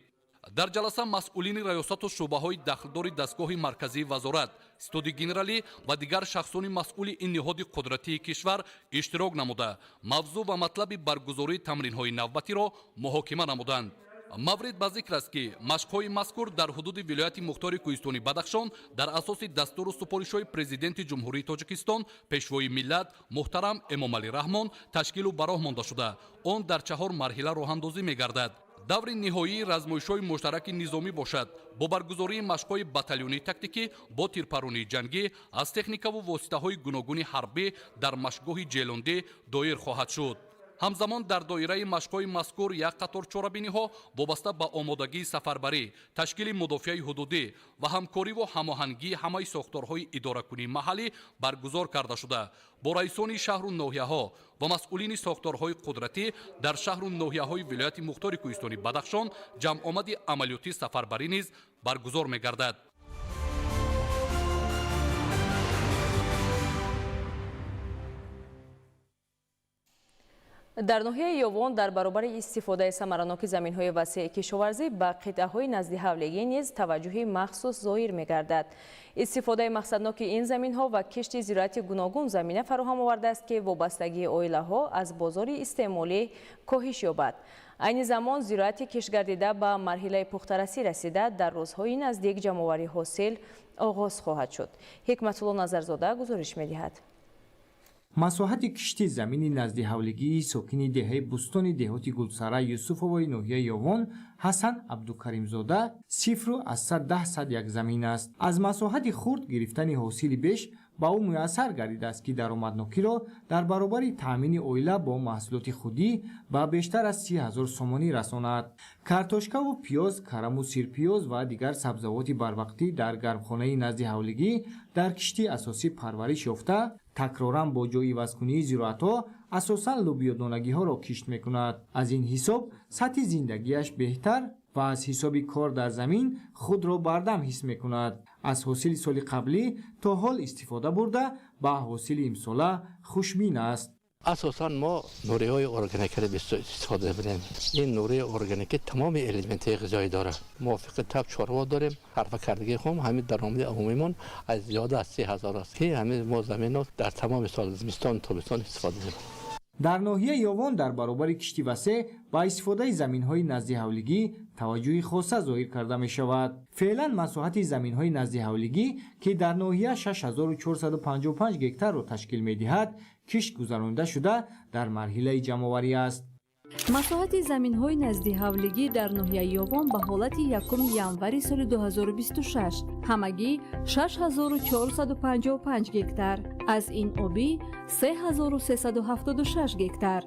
дар ҷаласа масъулини раёсату шӯъбаҳои дахлдори дастгоҳи марказии вазорат стоди генералӣ ва дигар шахсони масъули ин ниҳоди қудратии кишвар иштирок намуда мавзӯъ ва матлаби баргузории тамринҳои навбатиро муҳокима намуданд. маврид ба зикр аст ки машқҳои мазкур дар ҳудуди вилояти мухтори кӯҳистони Бадахшон дар асоси дастуру супоришҳои президенти ҷумҳурии Тоҷикистон пешвои миллат муҳтарам Эмомалӣ Раҳмон ташкилу ба роҳ монда шуда он дар 4 марҳила роҳандозӣ мегардад. даври ниҳоии размоишҳои муштараки низомӣ бошад бо баргузории машқҳои батальёнии тактикӣ бо тирпарронии ҷангӣ аз техникаву воситаҳои гуногуни ҳарбӣ дар машқгоҳи ҷелондӣ доир хоҳад шуд. ҳамзамон дар доираи машқҳои мазкур як қатор чорабиниҳо вобаста ба омодагии сафарбарӣ ташкили мудофиаи ҳудудӣ ва ҳамкориву ҳамоҳангии ҳамаи сохторҳои идоракунии маҳаллӣ баргузор карда шуда бо раисони шаҳру ноҳияҳо ва масъулини сохторҳои қудратӣ дар шаҳру ноҳияҳои вилояти мухтори кӯҳистони Бадахшон ҷамъомади амалиёти сафарбарӣ низ баргузор мегардад. در ناحیه یوون در برابر استفاده ثمراناک زمین‌های وسیع کشاورزی به قطعه‌های نزد حولگی نیز توجه مخصوص ظاهر می‌گردد. استفاده مقصدناک این زمین‌ها و کشت زراعتی گوناگون زمینه فراهم آورده است که وابستگی عائله‌ها از بازار استعمالی کاهش یابد. عین زمان زراعت کشتگردیده به مرحله پخته‌رسی رسیده در روزهای نزدیک جمع‌آوری حاصل آغاز خواهد شد. حکمت الله نظرزاده گزارش می‌دهد. مساحت کشتی زمینی نزد حولگی ساکن دهه بستان دهاتی گلسرا یوسفوای ناحیه یوون حسن عبدالکریمزاده 0.10 یک زمین است. از مساحت خرد گرفتن حاصل بیش با او میسر گردیده است که درآمدناکی را در برابر تامین عائله با محصولات خودی با بیشتر از 30,000 سومانی رساند. کارتوشکا و پیاز، کرم و سیرپیاز و دیگر سبزیجات بروقتی در گرمخانه نزد حولگی در کشتی اساسی پرورش یافته تکرارا با جای عوض‌کنی زراعت‌ها اساساً لوبیادانگی‌ها را کشت می‌کند. از این حساب سطح زندگیش بهتر و از حساب کار در زمین خود را بردم حس می‌کند. از حاصل سال قبلی تا حال استفاده برده با حاصل امساله خوشبین است. اساساً ما نوری‌های ارگانیک را بسیار استفاده می‌کنیم. این نوری ارگانیک تمام الیمنت‌های غذایی داره. موافق تب چاروا داریم. حرف کردگی خام همین درآمد عمومیمون از زیاده از 30,000 است که همین ما زمین در تمام سال زمستان تابستان استفاده می‌کنیم. در ناحیه یوون در برابر کشتی وسیع با استفاده زمین‌های نزد حولگی توجه خاصه ظاهر کرده می شود. فعلا مساحت زمین‌های نزد حولگی که در ناحیه 6455 گکتار را تشکیل می‌دهد کشت گذرانده شده در مرحله جمع‌آوری است. مساحت زمین‌های نزد حولگی در ناحیه یوون به حالت 1 январи سال 2026 همگی 6455 گکتار، از این آبی 3376 گکتار.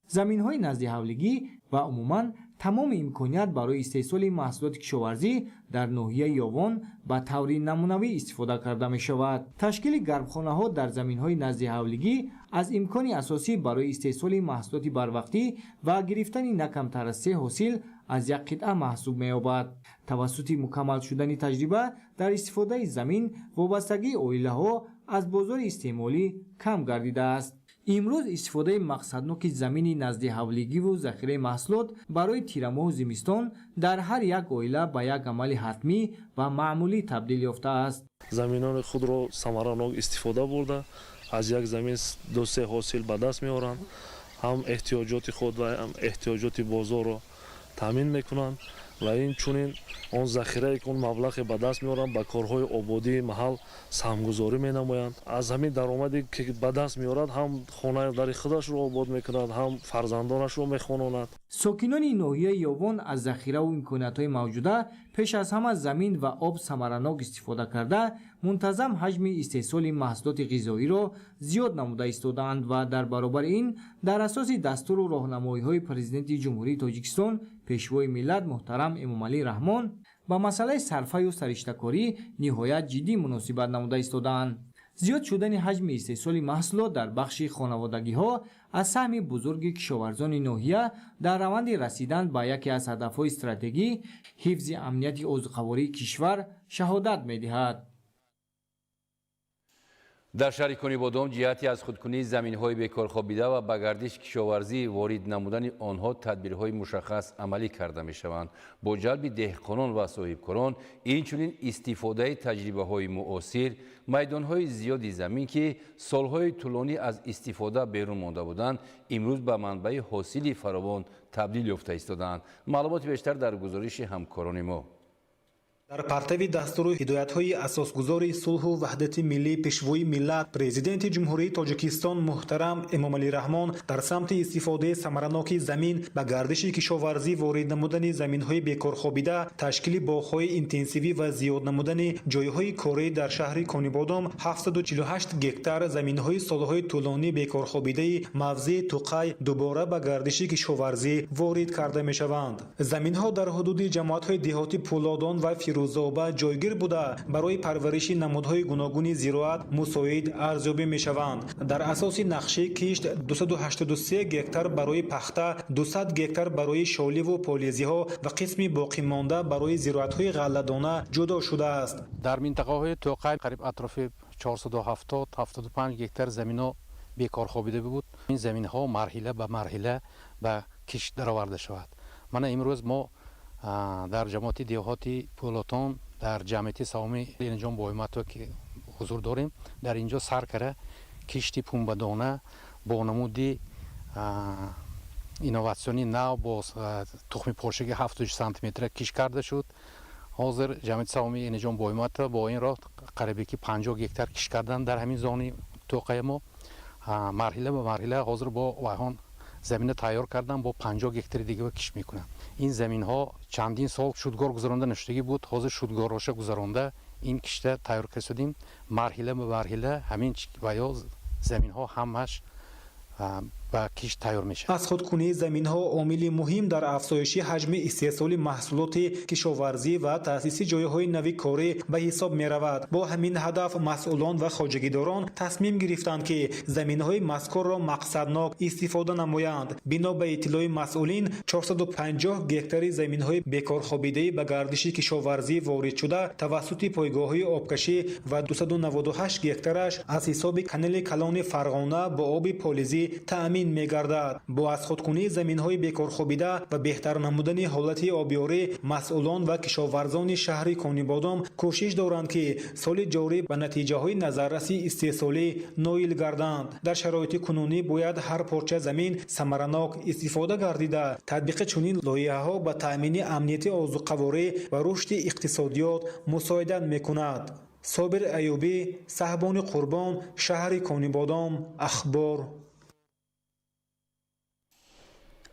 زمین‌های نزد حولگی و عموماً تمام امکانیت برای استحصال محصولات کشاورزی در ناحیه یوون به طور نمونوی استفاده کرده می شود. تشکیل گرمخانه‌ها در زمین‌های نزد حولگی از امکان اساسی برای استحصال محصولات بروقتی و گرفتن نه کمتر از 3 حاصل از یک قطعه محسوب می‌یابد. توسط مکمل شدن تجربه در استفاده زمین وابستگی عائله‌ها از بازار استعمالی کم گردیده است. امروز استفاده مقصدناک زمین نزد حولگی و ذخیره محصولات برای تیرماه و زمستان در هر یک عائله به یک عمل حتمی و معمولی تبدیل یافته است. زمینان خود را ثمراناک استفاده برده از یک زمین 2-3 حاصل به دست میارند، هم احتیاجات خود و هم احتیاجات بازار را تامین میکنند و این چونین آن ذخیره که اون مبلغ به دست میارند به کارهای آبادی محل سهمگذاری مینمایند. از همین درآمدی که به دست میارد هم خانه در خودش را آباد میکند، هم فرزندانش را میخواناند. ساکنان ناحیه یوون از ذخیره و امکانیت‌های موجوده پیش از همه زمین و آب ثمراناک استفاده کرده منتظم حجم استحصال محصولات غذایی را زیاد نموده ایستادند و در برابر این در اساس دستور و راهنمایی‌های پرزیدنت جمهوری تاجیکستان پیشوای ملت محترم امامعلی رحمان با مسئله صرفه و سرشته‌کاری نهایت جدی مناسبت نموده ایستادند. زیاد شدن حجم استحصال محصولات در بخش خانوادگی‌ها از سهم بزرگ کشاورزان ناحیه در روند رسیدن به یکی از هدف‌های استراتژی حفظ امنیت عضوگواری کشور شهادت می‌دهد. در شهر کنیبادام جهتی از خودکنی زمین‌های بیکار خوابیده و به گردش کشاورزی وارد نمودن آنها تدبیرهای مشخص عملی کرده می‌شوند. با جلب دهقانان و صاحبکاران اینچنین استفاده تجربه‌های معاصر میدان‌های زیادی زمین که سال‌های طولانی از استفاده بیرون مانده بودند امروز به منبع حاصلی فراوان تبدیل یافته ایستادند. معلومات بیشتر در گزارش همکاران ما. در پرتو دستور و هدایت‌های اساسگذار صلح و وحدت ملی پیشوای ملت پرزیدنت جمهوری تاجیکستان محترم امامعلی رحمان در سمت استفاده ثمراناک زمین به گردش کشاورزی وارد نمودن زمین‌های بیکار خوابیده تشکیل باغ‌های اینتنسیوی و زیاد نمودن جای‌های کاری در شهر کنیبادام 748 گکتار زمین‌های سال‌های طولانی بیکار خوابیده موضع توقع دوباره به گردش کشاورزی وارد کرده می‌شوند. زمین‌ها در حدود جماعت‌های دهاتی پولادان و روزآباد جایگیر بوده برای پرورش نمودهای گوناگون زراعت مساعد ارزیابی میشوند. در اساس نقشه کشت 283 گکتار برای پخته، 200 گکتار برای شالی و پالیزی ها و قسمی باقی مانده برای زراعت‌های غله‌دانه جدا شده است. در منطقه‌های توقع قریب اطراف 470-75 گکتار زمین‌ها بیکار خوابیده بود. این زمین ها مرحله به مرحله به کشت درآورده شود. من امروز ما در جماعت دیهاتی پولاتان در جمعیت سهامی انجام با همت که حضور داریم، در اینجا سر کرده کشتی پنبه‌دانه با نمودی اینوواسیونی نو با تخم پارچگی 70 سانتی متر کش کرده شد. حاضر جمعیت سهامی انجام با همت با این راه قریبی که 50 گکتار کش کردن در همین زانی توقع ما مرحله به مرحله حاضر با وایهان زمین تیار کردن با 50 گکتار دیگه کش میکنن. این زمین ها چندین سال شودگار گذرانده نشدگی بود، حاضر شودگاراش گذرانده این کشته تیار کردیم. مرحله به مرحله همین ویا زمین ها همش با کشت تیار میشه. از خودکنی زمین ها عاملی مهم در افزایش حجم استحصال محصولات کشاورزی و تأسیس جایهای نوی کاری به حساب می رود. با همین هدف مسئولان و خواجگیداران تصمیم گرفتند که زمین های مذکور را مقصدناک استفاده نمایند. بنا به اطلاع مسئولین 450 گکتار زمین های بیکار خوابیده به گردش کشاورزی وارد شده توسط پایگاه های آبکشی و 298 گکتارش از حساب کانال کلان فرغانه با آب پالیزی تأمین می‌گردد. با از خودکنی زمین‌های بیکار خوابیده و بهتر نمودن حالت آبیاری، مسئولان و کشاورزان شهر کانیبادام کوشش دارند که سال جاری به نتیجه‌های نظررسی استحصالی نایل گردند. در شرایط کنونی باید هر پارچه زمین ثمرناک استفاده گردیده. تطبیق چنین لایحه‌ها به تأمین امنیت آذوقه‌واری و رشد اقتصادیات مساعدت می‌کند. صابر ایوبی، صاحبان قربان، شهر کانیبادام. اخبار.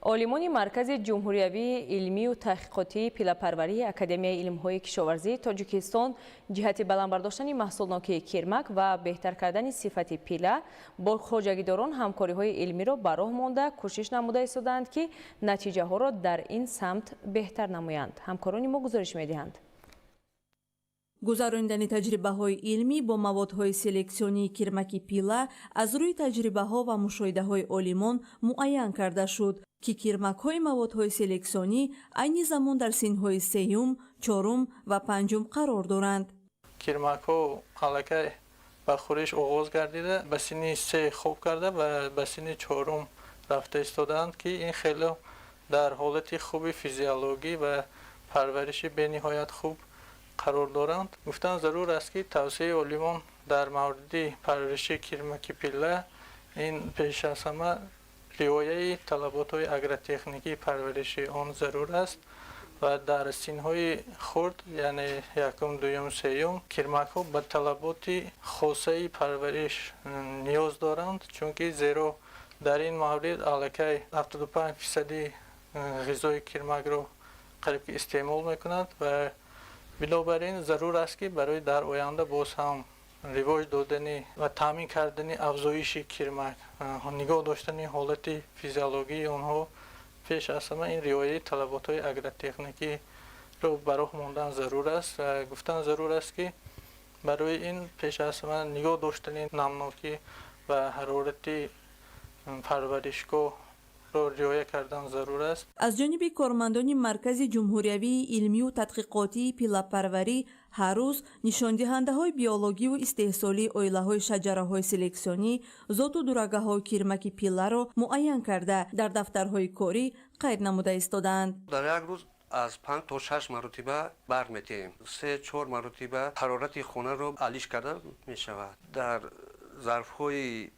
عالمان مرکز جمهوریوی علمی و تحقیقاتی پیله‌پروری اکادمیای علم‌های کشاورزی تاجیکستان جهت بلند برداشتن محصولناکی کرمک و بهتر کردن صفت پیله با خواجگیداران همکاری‌های علمی را به راه مانده کوشش نموده ایستادند که نتیجه‌ها را در این سمت بهتر نمایند. همکاران ما گزارش می‌دهند. гузарондани таҷрибаҳои илмӣ бо маводҳои селексионии кирмаки пила аз рӯи таҷрибаҳо ва мушоҳидаҳои олимон муайян карда шуд ки кирмакҳои маводҳои селексионӣ айни замон дар синҳои сеюм, чорум ва панҷум қарор доранд. кирмакҳо аллакай ба хӯриш оғоз гардида ба синни се хоб карда ва ба синни чорум рафта истодаанд ки ин хело дар ҳолати хуби физиологӣ ва парвариши бениҳоят хуб қарор доранд. гуфтан зарур аст ки тавсеяи олимон дар мавриди парвариши кирмаки пилла ин пеш аз ҳама риояи талаботҳои агротехникии парвариши он зарур аст ва дар синҳои хурд яъне якум, дуюм, сеюм кирмакҳо ба талаботи хосаи парвариш ниёз доранд, чунки зеро дар ин маврид аллакай 75% ғизои кирмакро қариб ки истеъмол мекунанд ва бинобар ин зарур аст ки барои дар оянда боз ҳам ривоҷ додани ва таъмин кардани афзоиши кирмак, нигоҳ доштани ҳолати физиологии онҳо пеш аз ҳама ин риояи талаботҳои агротехникиро ба роҳ мондан зарур аст. гуфтан зарур аст ки барои ин пеш аз ҳама нигоҳ доштани намнокӣ ва ҳарорати парваришгоҳ риоя кардан зарур аст. аз ҷониби кормандони маркази ҷумҳуриявии илмию тадқиқотии пилапарварӣ ҳар рӯз нишондиҳандаҳои биологиву истеҳсолии оилаҳои шаҷараҳои селексионӣ зоту дурагаҳои кирмаки пилларо муайян карда дар дафтарҳои корӣ қайд намуда истодаанд. дар як рӯз аз 5 то 6 маротиба барқ метиҳем. 3-4 маротиба ҳарорати хонаро алиш карда мешавад. дар зарфҳои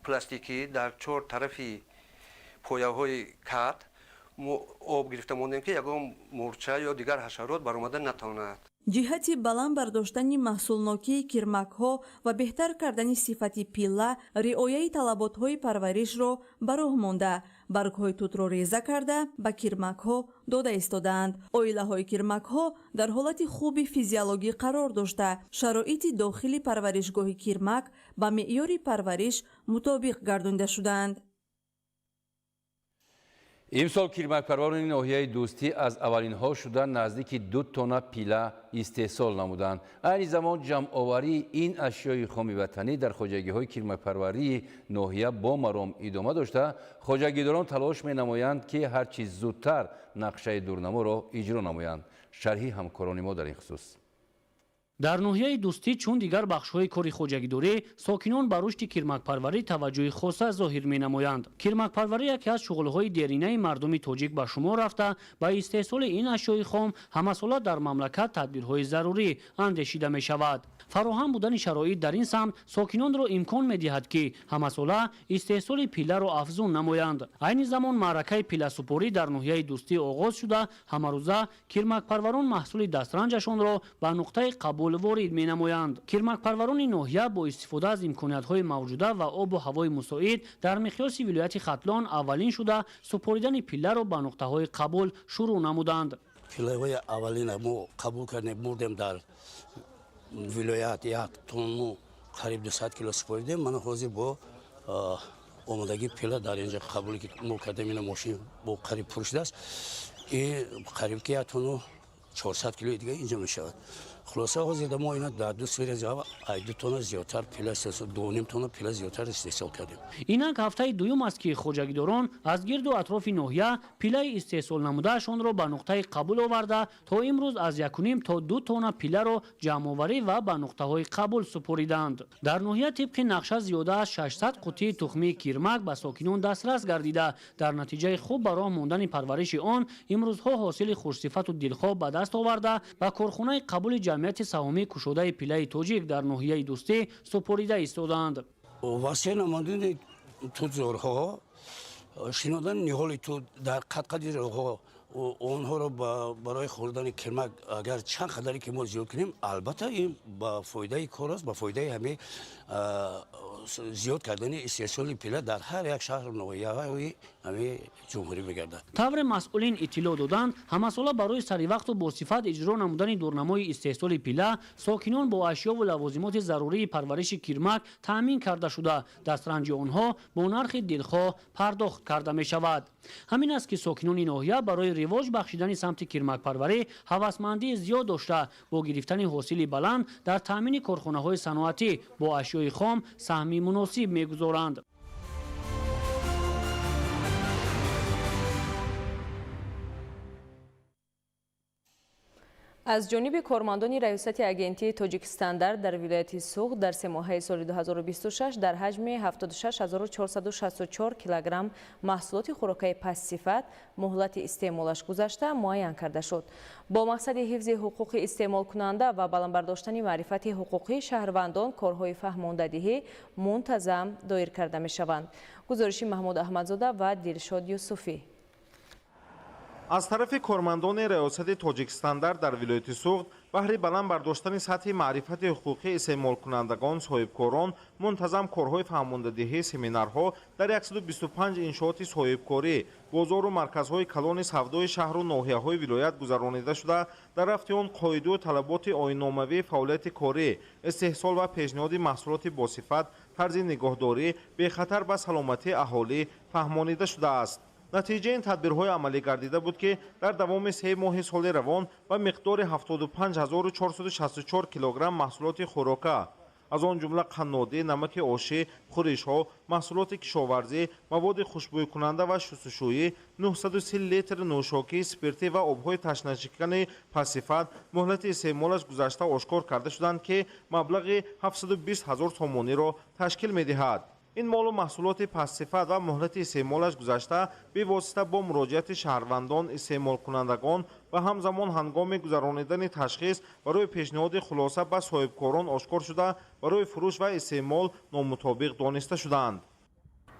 пластикӣ дар 4 тарафи пояҳои кат об гирифта мондем ки ягон мурча ё дигар ҳашарот баромада натавонад. ҷиҳати баланд бардоштани маҳсулнокии кирмакҳо ва беҳтар кардани сифати пилла риояи талаботҳои парваришро ба роҳ монда баргҳои тутро реза карда ба кирмакҳо дода истодаанд. оилаҳои кирмакҳо дар ҳолати хуби физиологӣ қарор дошта шароити дохили парваришгоҳи кирмак ба меъёри парвариш мутобиқ гардонида шудаанд. имсол кирмакпарварони ноҳияи дӯстӣ аз аввалинҳо шуда наздики 2 тонна пила истеҳсол намуданд. айни замон ҷамъоварии ин ашёи хоми ватанӣ дар хоҷагиҳои кирмакпарварии ноҳия бо маром идома дошта хоҷагидорон талош менамоянд ки ҳарчи зудтар нақшаи дурнаморо иҷро намоянд. шарҳи ҳамкорони мо дар ин хусус. дар ноҳияи дӯстӣ чун дигар бахшҳои кори хоҷагидорӣ сокинон ба рушди кирмакпарварӣ таваҷҷӯҳи хоса зоҳир менамоянд. Кирмакпарварӣ яке аз шуғулҳои деринаи мардуми тоҷик ба шумор рафта ба истеҳсоли ин ашёи хом ҳамасола дар мамлакат тадбирҳои зарурӣ андешида мешавад. фароҳам будани шароит дар ин самт сокинонро имкон медиҳад ки ҳамасола истеҳсоли пиларо афзун намоянд. айни замон маъракаи пиласупорӣ дар ноҳияи дӯстӣ оғоз шуда ҳамарӯза кирмакпарварон маҳсули дастранҷашонро ба нуқтаи қабул ворид менамоянд. Кирмакпарварони ноҳия бо истифода аз имкониятҳои мавҷуда ва обу ҳавои мусоид дар миқёси вилояти Хатлон аввалин шуда супоридани пиларо ба нуқтаҳои қабул шурӯъ намуданд. Пилаҳои аввалина мо қабул кардем, бурдем дар вилоят 1 тонну қариб 200 кило супоридем. Ман ҳозир бо омодагӣ пила дар инҷа қабуле ки мо кардем, ина мошин бо қариб пур шудааст. Қариб ки 1 тонну 400 кило дига инҷа мешавад. خلاصه حاضر ما اینا در دو سری جواب 2 تن زیادتر پلاس 2.5 تن پلاس زیادتر استحصال کردیم. اینک هفته دوم است که خوجگیداران از گرد و اطراف ناحیه پیله استحصال نمودهشان را به نقطه قبول آورده تا امروز از 1.5 تا 2 تن پیله را جمع آوری و به نقطه های قبول سپردند. در ناحیه طبق نقشه زیاده از 600 قطعه تخم کرمک به ساکنان دسترس گردیده. در نتیجه خوب به راه ماندن پرورش آن امروزها حاصل خوشصفت و دلخواه به دست آورده و کارخانه قبول جمعیت سهامی کشوده پیله تاجیک در ناحیه دوستی سپریده ایستادند. واسه نمایندگان تو زورها شنیدن نهالی تو در قطعی زورها آنها را برای خوردن کرمک اگر چند قدری که ما زیاد کنیم البته این با فایده کار است، با فایده همه زیاد کردن استحصال پیله در هر یک شهر ناحیه همه جمهوری بگردد. طور مسئولین اطلاع دادند همساله برای سری وقت و با صفت اجرا نمودن دورنمای استحصال پیله ساکنان با اشیا و لوازمات ضروری پرورش کرمک تامین کرده شده. دسترنج آنها با نرخ دلخواه پرداخت کرده می شود. همین است که ساکنان ناحیه برای رواج بخشیدن سمت کرمک پروری هوسمندی زیاد داشته با گرفتن حاصل بلند در تامین کارخانه های صنعتی با اشیاء خام سهمی مناسب میگذارند. از جانب کارمندان ریاست اگنتی تاجیکستان در ولایت سوغد در 3 ماهه سال 2026 در حجم 76464 کیلوگرم محصولات خوراکی پست صفت مهلت استعمالش گذشته معین کرده شد. با مقصد حفظ حقوق استعمال کننده و بلندبرداشتن معرفت حقوقی شهروندان کارهای فهماندهی منتظم دایر کرده می شوند. گزارش محمود احمدزاده و دلشاد یوسفی. از طرف کارمندان ریاست تاجیکستان در ولایت سوغد بهر بلند برداشتن سطح معرفت حقوقی استعمال کنندگان صاحبکاران منتظم کارهای فهماندهی سمینارها در 125 انشاءات صاحبکاری بازار و مرکزهای کلان سودای شهر و ناحیه‌های ولایت گذرانیده شده در رفع آن قاعده و طلبات آیین‌ناموی فعالیت کاری استحصال و پیشنهاد محصولات با صفت طرز نگهداری به خطر به سلامتی اهالی فهمانیده شده است. نتیجه این تدبیرهای عملی گردیده بود که در دوام 3 ماه سال روان و مقدار 75464 کیلوگرم محصولات خوراکه از آن جمله قنادی، نمک آشی، خورش‌ها، محصولات کشاورزی، مواد خوشبو کننده و شستشویی، 930 لیتر نوشاکی، اسپرتی و آبهای تشنه‌شکن پس‌صفت مهلت استعمالش گذشته آشکار کرده شدند که مبلغ 720,000 تومانی را تشکیل می‌دهد. این مال و محصولات پس‌صفت و مهلت استعمالش گذشته به واسطه با مراجعت شهروندان استعمال کنندگان و همزمان هنگام گذرانیدن تشخیص برای پیشنهاد خلاصه به صاحبکاران آشکار شده برای فروش و استعمال نامطابق دانسته شدند.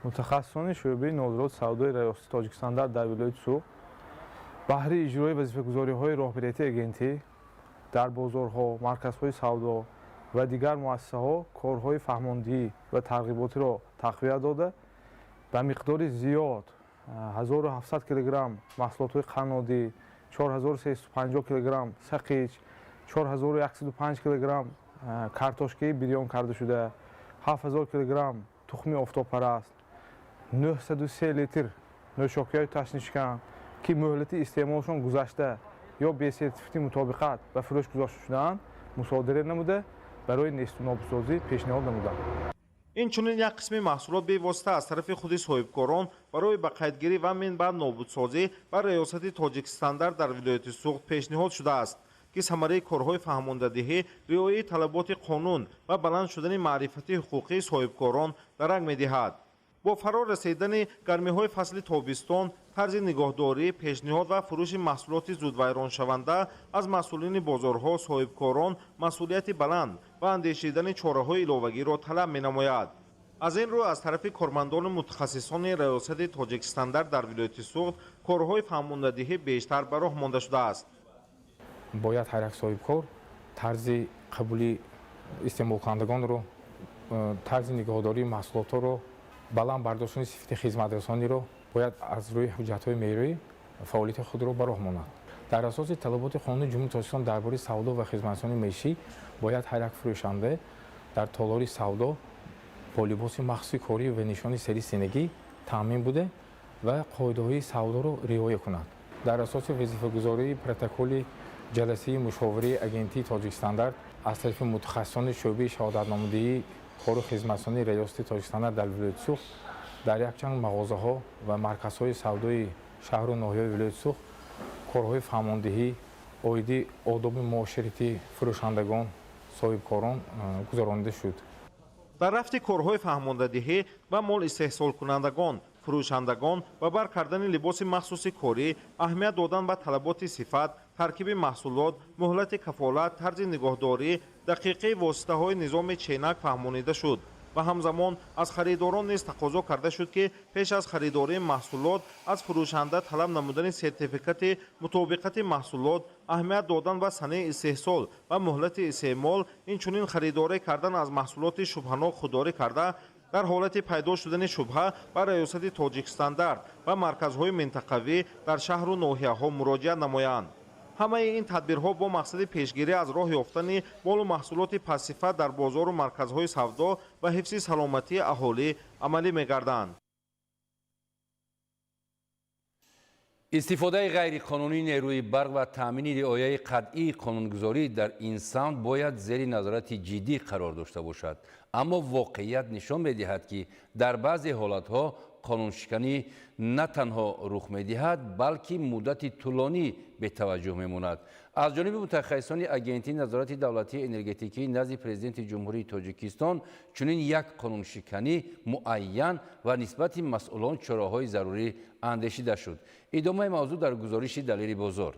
متخصصان شعبه نادرات سودای ریاست تاجیکستان در ولایت سوغد بهر اجرای وظیفه‌گذاری‌های راهبریتی اگنتی در بازارها، مرکزهای سودا و دیگر مؤسسه‌ها کارهای فهماندهی و ترغیباتی را تقویت داده به مقدار زیاد 1700 کیلوگرم محصولات قنادی، 4350 کیلوگرم سقیج، 4105 کیلوگرم کارتوشکی بریان کرده شده، 7000 کیلوگرم تخم آفتابپرست، 903 لیتر نوشاکی‌های تشنیشکن که مهلت استعمالشان گذشته یا به سرتیفیکت مطابقت و فروش گذاشته شده‌اند مصادره نموده برای نیست و نابسازی پیشنهاد نمودند. این چنین یک قسم محصولات به واسطه از طرف خود صاحبکاران برای به قیدگیری و من بعد نابودسازی و ریاست تاجیکستان در ولایت سوغد پیشنهاد شده است. که ثمره کارهای فهماندهی رعایت طلبات قانون و بلند شدن معرفت حقوقی صاحبکاران درک می‌دهد. با فرا رسیدن گرمی‌های فصل تابستان، طرز نگهداری، پیشنهاد و فروش محصولات زود ویران شونده از مسئولین بازارها، صاحبکاران مسئولیت بلند و اندیشیدن چاره‌های علاوه‌ای را طلب می‌نماید. از این رو از طرف کارمندان متخصصان ریاست تاجیکستان در ولایت سوخت کارهای فهماندهی بیشتر به راه مانده شده است. باید هر یک صاحبکار طرز قبولی استعمال کنندگان رو، طرز نگهداری محصولات رو، баланд бардоштани сифати хизматрасониро бояд аз рӯи ҳуҷҷатҳои меъёрӣ фаъолияти худро ба роҳ монад. дар асоси талаботи қонуни ҷумҳурии Тоҷикистон дар бораи савдо ва хизматрасонии маишӣ бояд ҳар як фурӯшанда дар толори савдо бо либоси махсуси корӣ ва нишони сери синагӣ таъмин буда ва қоидаҳои савдоро риоя кунад. дар асоси вазифагузории протоколи ҷаласаи мушовирии агентии Тоҷикстандард аз тарафи мутахассисони шӯъбаи шаҳодатномадиҳии кору хизматрасонии риёсати Тоҷикистон дар вилояти Сух дар якчанд мағозаҳо ва марказҳои савдои шаҳру ноҳияҳои вилояти Сух корҳои фаҳмондиҳӣ оиди одоби муоширати фурӯшандагон соҳибкорон гузаронида шуд. дар рафти корҳои фаҳмондадиҳӣ ва мол истеҳсолкунандагон, фурӯшандагон ва бар кардани либоси махсуси корӣ аҳамият додан ба талаботи сифат, таркиби маҳсулот, муҳлати кафолат, тарзи нигоҳдорӣ, дақиқаи воситаҳои низоми ченак фаҳмонида шуд ва ҳамзамон аз харидорон низ тақозо карда шуд ки пеш аз харидории маҳсулот аз фурӯшанда талаб намудани сертификати мутобиқати маҳсулот, аҳамият додан ба санаи истеҳсол ва муҳлати истеъмол, инчунин харидорӣ кардан аз маҳсулоти шубҳанок худдорӣ карда дар ҳолати пайдо шудани шубҳа ба риёсати Тоҷикстандард ва марказҳои минтақавӣ дар шаҳру ноҳияҳо муроҷиат намоянд. ҳамаи ин тадбирҳо бо мақсади пешгирӣ аз роҳ ёфтани молу маҳсулоти пассифат дар бозору марказҳои савдо ва ҳифзи саломатии аҳолӣ амалӣ мегарданд. истифодаи ғайриқонунии нерӯи барқ ва таъмини риояи қатъии қонунгузорӣ дар ин самт бояд зери назорати ҷиддӣ қарор дошта бошад. аммо воқеият нишон медиҳад ки дар баъзе ҳолатҳо қонуншиканӣ на танҳо рух медиҳад, балки муддати тӯлонӣ бетаваҷҷӯҳ мемонад. аз ҷониби мутахассисони агентии назорати давлатии энергетикӣ назди президенти ҷумҳурии Тоҷикистон чунин як қонуншиканӣ муайян ва нисбати масъулон чораҳои зарурӣ андешида шуд. идомаи мавзӯъ дар гузориши далери бозор.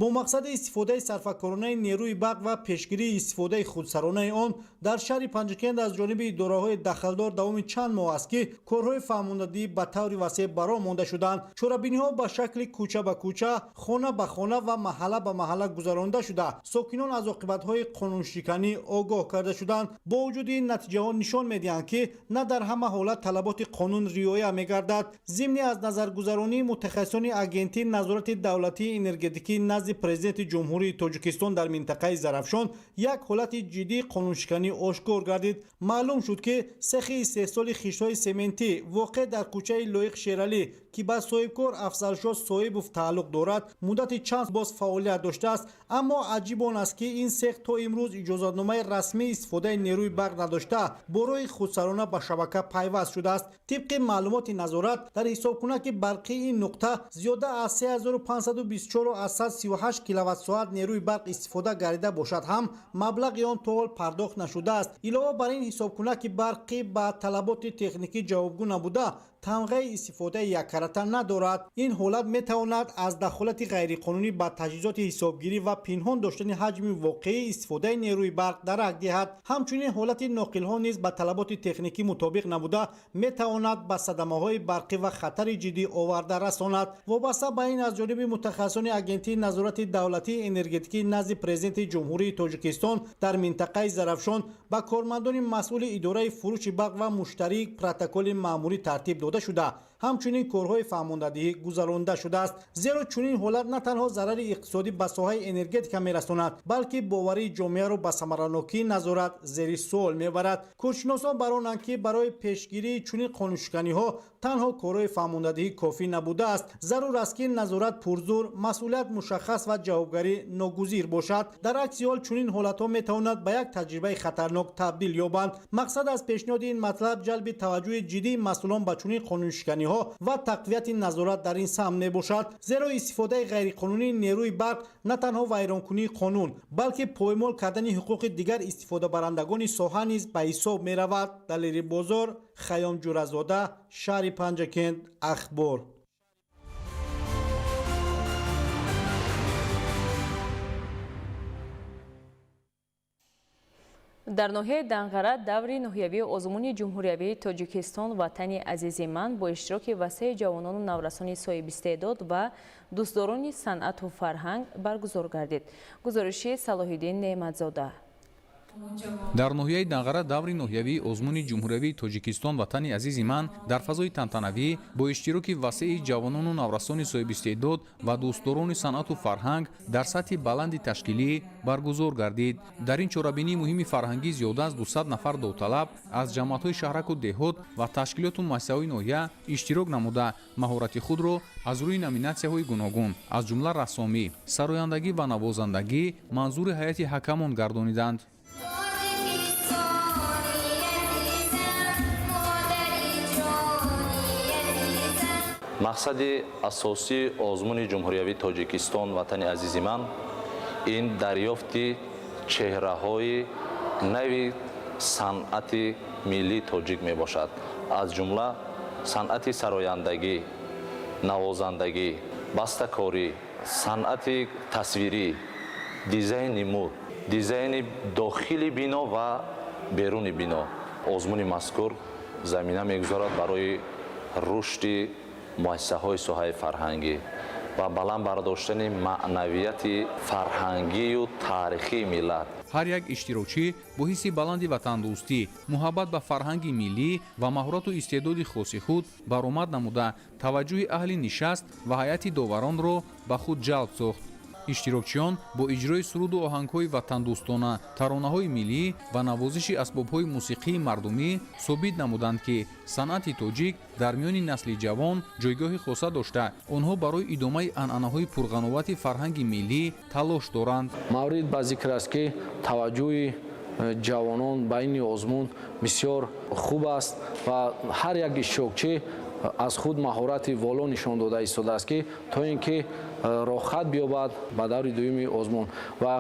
бо мақсади истифодаи сарфакоронаи нерӯи барқ ва пешгирии истифодаи худсаронаи он дар шаҳри Панҷакент аз ҷониби идораҳои дахалдор давоми чанд моҳ аст ки корҳои фаҳмондадӣ ба таври васеъ ба роҳ монда шуданд. чорабиниҳо ба шакли кӯча ба кӯча, хона ба хона ва маҳалла ба маҳалла гузаронида шуда сокинон аз оқибатҳои қонуншиканӣ огоҳ карда шуданд. бо вуҷуди ин натиҷаҳо нишон медиҳанд ки на дар ҳама ҳолат талаботи қонун риоя мегардад. зимни аз назаргузаронии мутахассисони агентии назорати давлатии энергетикӣ назди президенти ҷумҳурии Тоҷикистон дар минтақаи Зарафшон як ҳолати ҷиддии қонуншиканӣ ошкор гардид. маълум шуд ки сехи истеҳсоли хиштҳои сементӣ воқеъ дар кӯчаи Лоиқ Шералӣ ки ба соҳибкор Афзалшоҳ Соҳибов тааллуқ дорад муддати чанд боз фаъолият доштааст. аммо аҷиб он аст ки ин сех то имрӯз иҷозатномаи расмии истифодаи нерӯи барқ надошта бо роҳи худсарона ба шабака пайваст шудааст. тибқи маълумоти назорат дар ҳисобкунаки барқии ин нуқта зиёда аз 3524,138 киловаттсоат нерӯи барқ истифода гардида бошад ҳам маблағи он то ҳол пардохт нашудааст. илова бар ин ҳисобкунаки барқӣ ба талаботи техникӣ ҷавобгӯ набуда тамғаи истифодаи яккаратан надорад. ин ҳолат метавонад аз дахолати ғайриқонунӣ ба таҷҳизоти ҳисобгирӣ ва пинҳон доштани ҳаҷми воқеии истифодаи нерӯи барқ дарак диҳад. ҳамчунин ҳолати ноқилҳо низ ба талаботи техникӣ мутобиқ набуда метавонад ба садамаҳои барқӣ ва хатари ҷиддӣ оварда расонад. вобаста ба ин аз ҷониби мутахассисони агентии назорати давлатии энергетикӣ назди президенти ҷумҳурии Тоҷикистон дар минтақаи Зарафшон ба кормандони масъули идораи фурӯши барқ ва муштарӣ протоколи маъмурӣ тартиб дода шуда ҳамчунин корҳои фаҳмондадиҳӣ гузаронида шудааст. зеро чунин ҳолат на танҳо зарари иқтисодӣ ба соҳаи энергетика мерасонад, балки боварии ҷомеаро ба самаранокии назорат зери суол мебарад. кӯчшиносон баронанд ки барои пешгирии чунин қонуншиканиҳо танҳо корҳои фаҳмондадиҳӣ кофӣ набудааст. зарур аст ки назорат пурзур, масъулият мушаххас ва ҷавобгарӣ ногузир бошад. дар акси ҳол чунин ҳолатҳо метавонад ба як таҷрибаи хатарнок табдил ёбанд. мақсад аз пешниҳоди ин матлаб ҷалби таваҷҷӯҳи ҷиддии масъулон ба чунин қонуншиканиҳо ها و تقویت نظارت در این سهم میباشد، زیرا استفاده غیرقانونی نیروی برق نه تنها ویرانکنی قانون بلکه پایمال کردن حقوق دیگر استفاده برندگان ساحه نیز به حساب می رود. دلیل بازار، خیام جورزاده، شهر پنجکند، اخبار. در ناحیه دنقره دوری ناحیوی آزمون جمهوریوی تاجیکستان وطنی عزیز من با اشتراک وسیع جوانان و نورسان صاحب استعداد و دوستداران صنعت و فرهنگ برگزار گردید. گزارشی صلاح‌الدین نعمتزاده. дар ноҳияи данғара даври ноҳиявии озмуни ҷумҳуриявии тоҷикистон ватани азизи ман дар фазои тантанавӣ бо иштироки васеи ҷавонону наврасони соҳибистеъдод ва дӯстдорони санъату фарҳанг дар сатҳи баланди ташкилӣ баргузор гардид. дар ин чорабинии муҳими фарҳангӣ зиёда аз 200 нафар довталаб аз ҷамъиятҳои шаҳраку деҳот ва ташкилоту муассисаҳои ноҳия иштирок намуда маҳорати худро аз рӯи номинатсияҳои гуногун аз ҷумла рассомӣ, сарояндагӣ ва навозандагӣ манзури ҳайати ҳакамон гардониданд. мақсади асосии озмуни ҷумҳуриявии тоҷикистон ватани азизи ман ин дарёфти чеҳраҳои нави санъати миллии тоҷик мебошад. аз ҷумла санъати сарояндагӣ, навозандагӣ, бастакорӣ, санъати тасвирӣ, дизайни мӯд, дизайни дохили бино ва беруни бино. озмуни мазкур замина мегузорад барои рушди муассисаҳои соҳаи фарҳангӣ ва баланд бардоштани маънавияти фарҳангию таърихии миллат. ҳар як иштирокчӣ бо ҳисси баланди ватандӯстӣ, муҳаббат ба фарҳанги миллӣ ва маҳорату истеъдоди хоси худ баромад намуда таваҷҷӯҳи аҳли нишаст ва ҳайати доваронро ба худ ҷалб сохт. иштирокчиён бо иҷрои суруду оҳангҳои ватандӯстона, таронаҳои миллӣ ва навозиши асбобҳои мусиқии мардумӣ собит намуданд, ки санъати тоҷик дар миёни насли ҷавон ҷойгоҳи хоса дошта, онҳо барои идомаи анъанаҳои пурғановати фарҳанги миллӣ талош доранд. маврид ба зикр аст, ки таваҷҷӯҳи ҷавонон ба ин озмун бисёр хуб аст ва ҳар як иштирокчӣ аз худ маҳорати воло нишон дода истодааст, ки то ин ки рохат биёбад ба даври дуюми озмун ва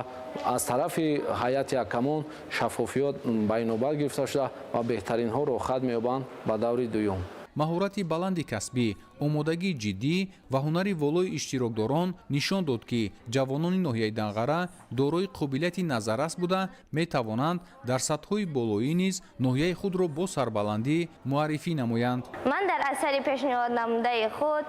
аз тарафи ҳайати ҳакамон шаффофиёт ба инобат гирифта шуда ва беҳтаринҳо рохат меёбанд ба даври дуюм. маҳорати баланди касбӣ, омодагии ҷиддӣ ва ҳунари волои иштирокдорон нишон дод, ки ҷавонони ноҳияи данғара дорои қобилияти назаррас буда метавонанд дар сатҳҳои болоӣ низ ноҳияи худро бо сарбаландӣ муаррифӣ намоянд. ман дар асари пешниҳод намудаи худ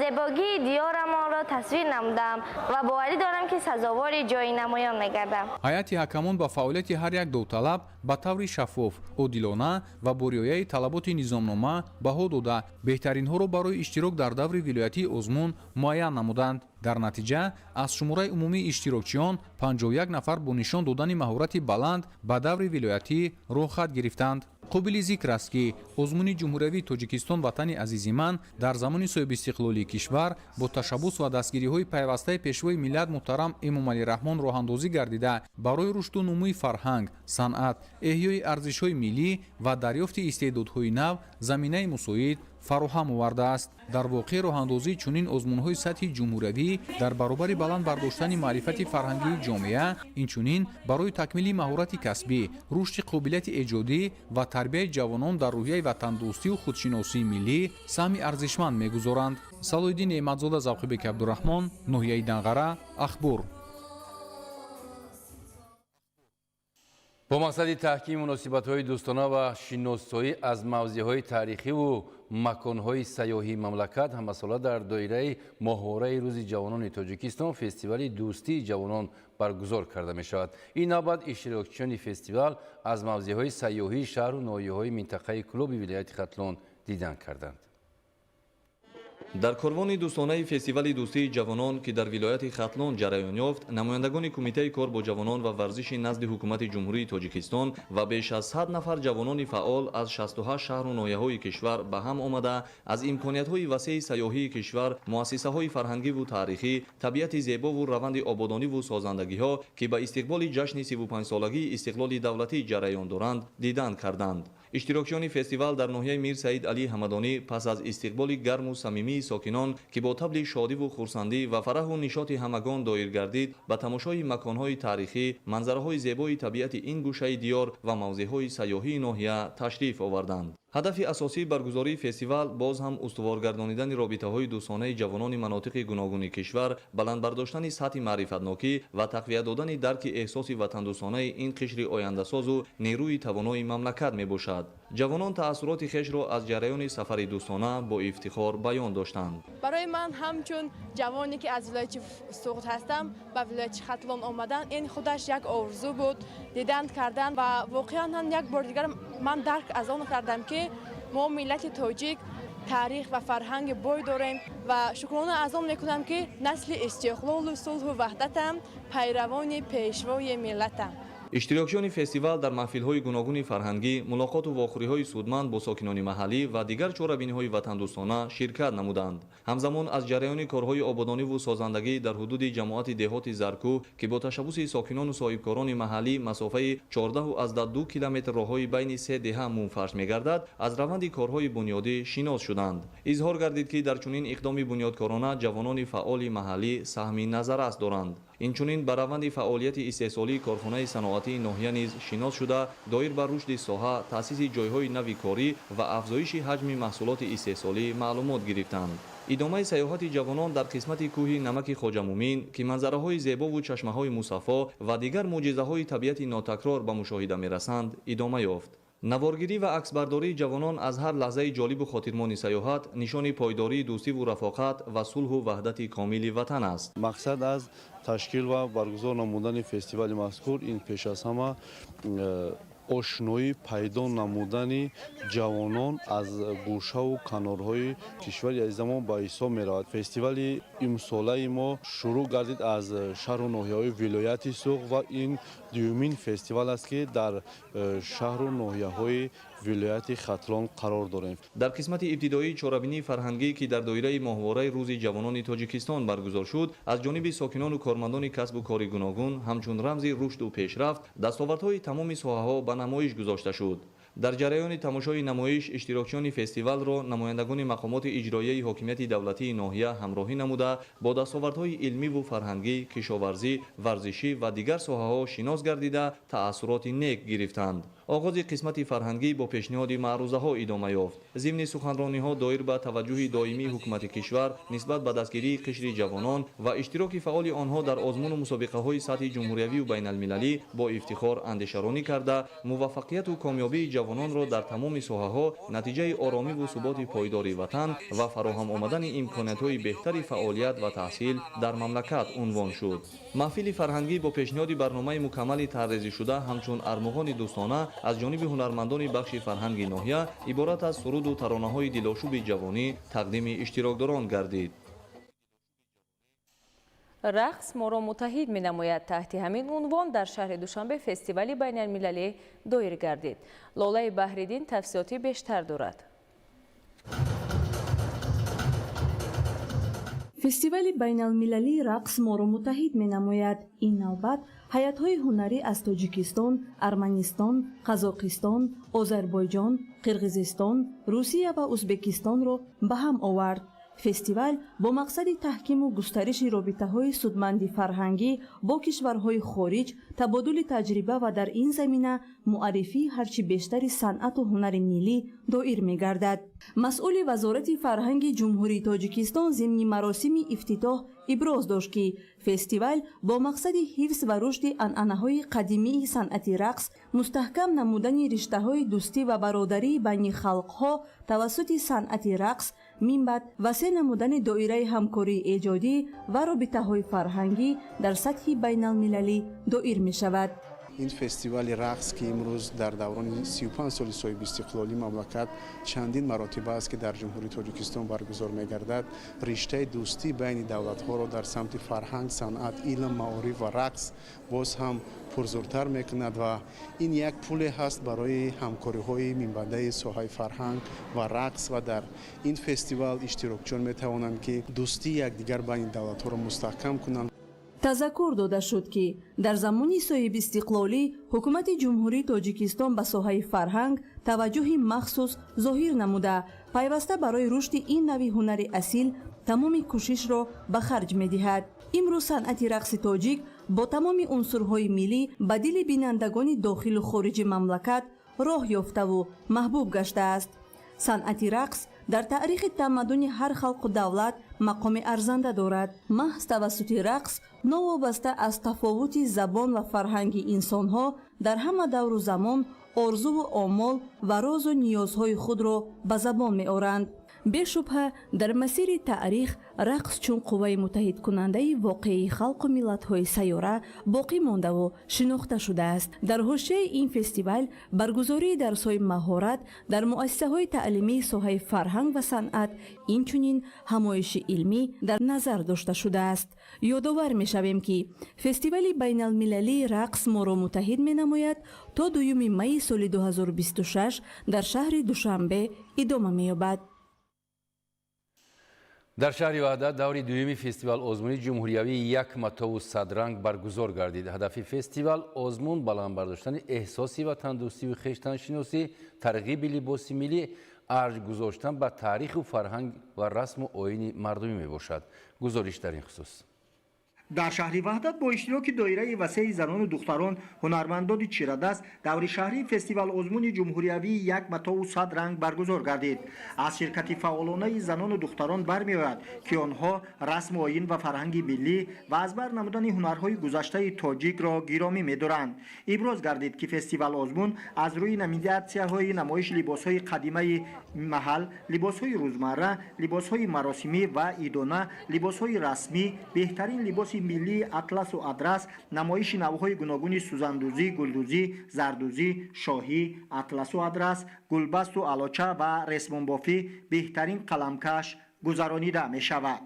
зебогии диёрамонро тасвир намудам ва боварӣ дорам, ки сазовори ҷои намоён мегардам. ҳайати ҳакамон ба фаъолияти ҳар як довталаб ба таври шаффоф, одилона ва бо риояи талаботи низомнома баҳо дода беҳтаринҳоро барои иштирок дар даври вилоятии озмун муайян намуданд. дар натиҷа аз шумораи умумии иштирокчиён 51 нафар бо нишон додани маҳорати баланд ба даври вилоятӣ рохат гирифтанд. қобили зикр аст, ки озмуни ҷумҳуриявии тоҷикистон ватани азизи ман дар замони соҳибистиқлолии кишвар бо ташаббус ва дастгириҳои пайвастаи пешвои миллат муҳтарам Эмомалӣ Раҳмон роҳандозӣ гардида барои рушду нумӯи фарҳанг, санъат, эҳёи арзишҳои миллӣ ва дарёфти истеъдодҳои нав заминаи мусоид фароҳам овардааст. дар воқеъ роҳандозии чунин озмунҳои сатҳи ҷумҳуриявӣ дар баробари баланд бардоштани маърифати фарҳангии ҷомеа, инчунин барои такмили маҳорати касбӣ, рушди қобилияти эҷодӣ ва тарбияи ҷавонон дар рӯҳияи ватандӯстиву худшиносии миллӣ саҳми арзишманд мегузоранд. Салоҳиддин Неъматзода, Завқибек Абдурахмон, ноҳияи Данғара, Ахбор. бо мақсади таҳкими муносибатҳои дӯстона ва шиносоӣ аз мавзеъҳои таърихиву маконҳои сайёҳии мамлакат ҳамасола дар доираи моҳвораи рӯзи ҷавонони тоҷикистон фестивали дӯстии ҷавонон баргузор карда мешавад. ин навбат иштирокчиёни фестивал аз мавзеъҳои сайёҳии шаҳру ноҳияҳои минтақаи Кӯлоби вилояти Хатлон дидан карданд. дар корвони дӯстонаи фестивали дӯстии ҷавонон, ки дар вилояти Хатлон ҷараён ёфт, намояндагони кумитаи кор бо ҷавонон ва варзиши назди ҳукумати ҷумҳурии Тоҷикистон ва беш аз 100 нафар ҷавонони фаъол аз 68 шаҳру ноҳияҳои кишвар ба ҳам омада аз имкониятҳои васеъи сайёҳии кишвар, муассисаҳои фарҳангиву таърихӣ, табиати зебову раванди ободониву созандагиҳо, ки ба истиқболи ҷашни 35-солагии истиқлоли давлатӣ ҷараён доранд, дидан карданд. иштирокчиёни фестивал дар ноҳияи Мир Саид Али Ҳамадонӣ пас аз истиқболи гарму самимии сокинон ки бо табли шодиву хурсандӣ ва фараҳу нишоти ҳамагон доир гардид, ба тамошои маконҳои таърихӣ, манзараҳои зебои табиати ин гӯшаи диёр ва мавзеъҳои сайёҳии ноҳия ташриф оварданд. ҳадафи асосии баргузории фестивал боз ҳам устуворгардонидани робитаҳои дӯстонаи ҷавонони манотиқи гуногуни кишвар, баландбардоштани сатҳи маърифатнокӣ ва тақвият додани дарки эҳсоси ватандӯстонаи ин қишри ояндасозу нерӯи тавонои мамлакат мебошад. ҷавонон таассуроти хешро аз ҷараёни сафари дӯстона бо ифтихор баён доштанд. барои ман ҳамчун ҷавоне ки аз вилояти суғд ҳастам ба вилояти хатлон омадан ин худаш як орзу буд, дидан кардан ва воқеан ҳам як бор дигар ман дарк аз он кардам ки мо миллати тоҷик таърих ва фарҳанги бой дорем ва шукрона аз он мекунам ки насли истиқлолу сулҳу ваҳдатам пайравони пешвои миллатам. иштирокчиёни фестивал дар маҳфилҳои гуногуни фарҳангӣ, мулоқоту вохӯриҳои судманд бо сокинони маҳаллӣ ва дигар чорабиниҳои ватандӯстона ширкат намуданд. ҳамзамон аз ҷараёни корҳои ободониву созандагӣ дар ҳудуди ҷамоати деҳоти Заркӯ ки бо ташаббуси сокинону соҳибкорони маҳаллӣ масофаи 14,2 километр роҳҳои байни се деҳа мунфарш мегардад, аз раванди корҳои бунёдӣ шинос шуданд. изҳор гардид ки дар чунин иқдоми бунёдкорона ҷавонони фаъоли маҳаллӣ саҳми назаррас доранд. инчунин ба раванди фаъолияти истеҳсолии корхонаи саноатии ноҳия низ шинос шуда, доир ба рушди соҳа, таъсиси ҷойҳои нави корӣ ва афзоиши ҳаҷми маҳсулоти истеҳсолӣ маълумот гирифтанд. идомаи саёҳати ҷавонон дар қисмати кӯҳи намаки хоҷамумин ки манзараҳои зебову чашмаҳои мусаффо ва дигар мӯъҷизаҳои табиати нотакрор ба мушоҳида мерасанд, идома ёфт. наворгирӣ ва аксбардории ҷавонон аз ҳар лаҳзаи ҷолибу хотирмони саёҳат нишони пойдории дӯстиву рафоқат ва сулҳу ваҳдати комили ватан аст. мақсад аз ташкил ва баргузор намудани фестивали мазкур ин пеш аз ҳама ошноӣ пайдо намудани ҷавонон аз гӯшаву канорҳои кишвари азизамон ба ҳисоб меравад. фестивали имсолаи мо шурӯъ гардид аз шаҳру ноҳияҳои вилояти суғд ва ин дуюмин фестивал аст ки дар шаҳру ноҳияҳои вилояти хатлон қарор дорем. дар қисмати ибтидоии чорабинии фарҳангӣ ки дар доираи моҳвораи рӯзи ҷавонони тоҷикистон баргузор шуд, аз ҷониби сокинону кормандони касбу кори гуногун ҳамчун рамзи рушду пешрафт дастовардҳои тамоми соҳаҳо ба намоиш гузошта шуд. дар ҷараёни тамошои намоиш иштирокчиёни фестивалро намояндагони мақомоти иҷроияи ҳокимияти давлатии ноҳия ҳамроҳӣ намуда, бо дастовардҳои илмиву фарҳангӣ, кишоварзӣ, варзишӣ ва дигар соҳаҳо шинос гардида таъссуроти нек гирифтанд. оғози қисмати фарҳангӣ бо пешниҳоди маърузаҳо идома ёфт. зимни суханрониҳо доир ба таваҷҷӯҳи доимии ҳукумати кишвар нисбат ба дастгирии қишри ҷавонон ва иштироки фаъоли онҳо дар озмуну мусобиқаҳои сатҳи ҷумҳуриявию байналмилалӣ бо ифтихор андешаронӣ карда, муваффақияту комёбии ҷавононро дар тамоми соҳаҳо натиҷаи оромиву суботи пойдори ватан ва фароҳам омадани имкониятҳои беҳтари фаъолият ва таҳсил дар мамлакат унвон шуд. маҳфили фарҳангӣ бо пешниҳоди барномаи мукаммали таррезишуда ҳамчун армуғони дӯстона аз ҷониби ҳунармандони бахши фарҳанги ноҳия иборат аз суруду таронаҳои дилошуби ҷавонӣ тақдими иштирокдорон гардид. рақс моро муттаҳид менамояд. таҳти ҳамин унвон дар шаҳри душанбе фестивали байналмилалӣ доир гардид. лолаи баҳриддин тафсилоти бештар дорад. фестивали байналмилалии рақс моро муттаҳид менамояд. ин навбат ҳаятҳои ҳунарӣ аз тоҷикистон, арманистон, қазоқистон, озарбойҷон, қирғизистон, русия ва узбекистонро ба ҳам овард. фестивал бо мақсади таҳкиму густариши робитаҳои судманди фарҳангӣ бо кишварҳои хориҷ, табодули таҷриба ва дар ин замина муаррифии ҳарчи бештари санъату ҳунари миллӣ доир мегардад. масъули вазорати фарҳанги ҷумҳурии тоҷикистон зимни маросими ифтитоҳ иброз дошт ки фестивал бо мақсади ҳифз ва рушди анъанаҳои қадимии санъати рақс, мустаҳкам намудани риштаҳои дӯстӣ ва бародарии байни халқҳо тавассути санъати рақс, минбаъд васеъ намудани доираи ҳамкории эҷодӣ ва робитаҳои фарҳангӣ дар сатҳи байналмилалӣ доир мешавад. ин фестивали рақс ки имрӯз дар даврони 35 соли соҳиби истиқлолӣ мамлакат чандин маротиба аст ки дар ҷумҳурии тоҷикистон баргузор мегардад, риштаи дӯстӣ байни давлатҳоро дар самти фарҳанг, санъат, илм, маориф ва рақс боз ҳам пурзуртар мекунад ва ин як пуле ҳаст барои ҳамкориҳои минбаъдаи соҳаи фарҳанг ва рақс ва дар ин фестивал иштирокчиён метавонанд ки дӯстии якдигар байни давлатҳоро мустаҳкам кунанд. тазаккур дода шуд ки дар замони соҳиб истиқлолӣ ҳукумати ҷумҳурии тоҷикистон ба соҳаи фарҳанг таваҷҷӯҳи махсус зоҳир намуда пайваста барои рушди ин нави ҳунари асил тамоми кӯшишро ба харҷ медиҳад. имрӯз санъати рақси тоҷик бо тамоми унсурҳои миллӣ ба дили бинандагони дохилу хориҷи мамлакат роҳ ёфтаву маҳбуб гаштааст. санъати рақс дар таърихи тамаддуни ҳар халқу давлат мақоми арзанда дорад. маҳз тавассути рақс новобаста аз тафовути забон ва фарҳанги инсонҳо дар ҳама давру замон орзуву омол ва розу ниёзҳои худро ба забон меоранд. бешубҳа дар масири таърих рақс чун қувваи муттаҳидкунандаи воқеии халқу миллатҳои сайёра боқӣ мондаву шинохта шудааст. дар ҳошияи ин фестивал баргузории дарсҳои маҳорат дар муассисаҳои таълимии соҳаи фарҳанг ва санъат инчунин ҳамоиши илмӣ дар назар дошта шудааст. ёдовар мешавем ки фестивали байналмилалии рақс моро муттаҳид менамояд то 2 майи соли 2026 дар шаҳри душанбе идома меёбад. дар шаҳри ваҳдат даври дуюми фестивал озмуни ҷумҳуриявии як матову садранг баргузор гардид. ҳадафи фестивал озмун баланд бардоштани эҳсоси ватандӯстиву хештаншиносӣ, тарғиби либоси миллӣ, арҷ гузоштан ба таъриху фарҳанг ва расму оини мардумӣ мебошад. гузориш дар ин хусус. дар шаҳри ваҳдат бо иштироки доираи васеи занону духтарон ҳунармандони чирадаст даври шаҳрии фестивал озмуни ҷумҳуриявии як матову сад ранг баргузор гардид. аз ширкати фаъолонаи занону духтарон бармеояд ки онҳо расму оин ва фарҳанги миллӣ ва аз бар намудани ҳунарҳои гузаштаи тоҷикро гиромӣ медоранд. иброз гардид ки фестивал озмун аз рӯи номинатсияҳои намоиши либосҳои қадимаи маҳал, либосҳои рӯзмарра, либосҳои маросимӣ ва идона, либосҳои расмӣ, беҳтарин либоси миллӣ атласу адрас, намоиши навъҳои гуногуни сузандӯзӣ, гулдӯзӣ, зардӯзӣ, шоҳӣ, атласу адрас, гулбасту алоча ва ресмонбофӣ, беҳтарин қаламкаш гузаронида мешавад.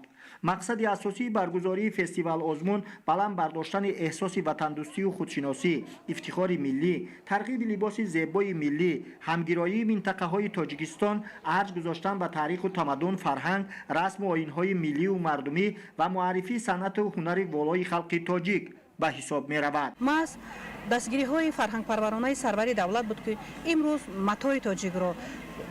мақсади асосии баргузории фестивал озмун баланд бардоштани эҳсоси ватандӯстию худшиносӣ, ифтихори миллӣ, тарғиби либоси зебои миллӣ, ҳамгироии минтақаҳои тоҷикистон, арҷ гузоштан ба таъриху тамаддун, фарҳанг, расму оинҳои миллию мардумӣ ва муаррифии санъату ҳунари волои халқи тоҷик ба ҳисоб меравад. маҳз дастгириҳои фарҳангпарваронаи сарвари давлат буд ки имрӯз матои тоҷикро,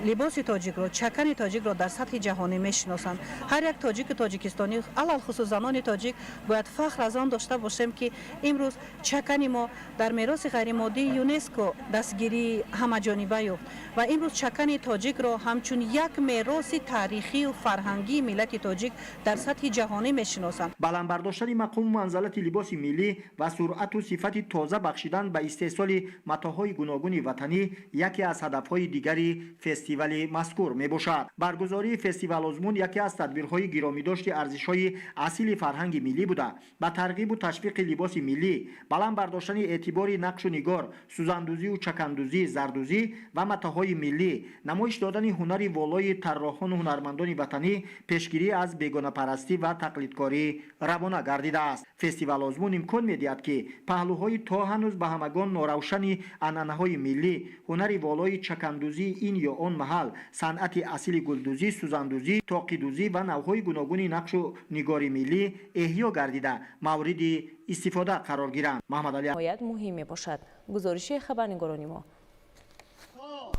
либоси тоҷикро, чакани тоҷикро дар сатҳи ҷаҳонӣ мешиносанд. ҳар як тоҷики тоҷикистонӣ, алалхусус занони тоҷик бояд фахр аз он дошта бошем ки имрӯз чакани мо дар мероси ғайримоддии юнеско дастгирии ҳамаҷониба ёфт ва имрӯз чакани тоҷикро ҳамчун як мероси таърихию фарҳангии миллати тоҷик дар сатҳи ҷаҳонӣ мешиносанд. баландбардоштани мақому манзалати либоси миллӣ ва суръату сифати тоза бахшидан ба истеҳсоли матоъҳои гуногуни ватанӣ яке аз ҳадафҳои дигари фестивали мазкур мебошад. баргузории фестивал озмун яке аз тадбирҳои гиромидошти арзишҳои асили фарҳанги миллӣ буда ба тарғибу ташвиқи либоси миллӣ, баланд бардоштани эътибори нақшу нигор, сузандӯзию чакандӯзӣ, зардӯзӣ ва матоъҳои миллӣ, намоиш додани ҳунари волои тарроҳону ҳунармандони ватанӣ, пешгирӣ аз бегонапарастӣ ва тақлидкорӣ равона гардидааст. фестивал озмун имкон медиҳад ки паҳлӯҳои то ҳанӯз ба ҳамагон норавшани анъанаҳои миллӣ, ҳунари волои чакандӯзӣ ин ё он маҳал, санъати асили гулдӯзӣ, сузандӯзӣ, тоқидӯзӣ ва навъҳои гуногуни нақшу нигори миллӣ эҳьё гардида мавриди истифода қарор гиранд. Маҳмадалӣ باید مهم باشد. گزارش خبرنگاران ما.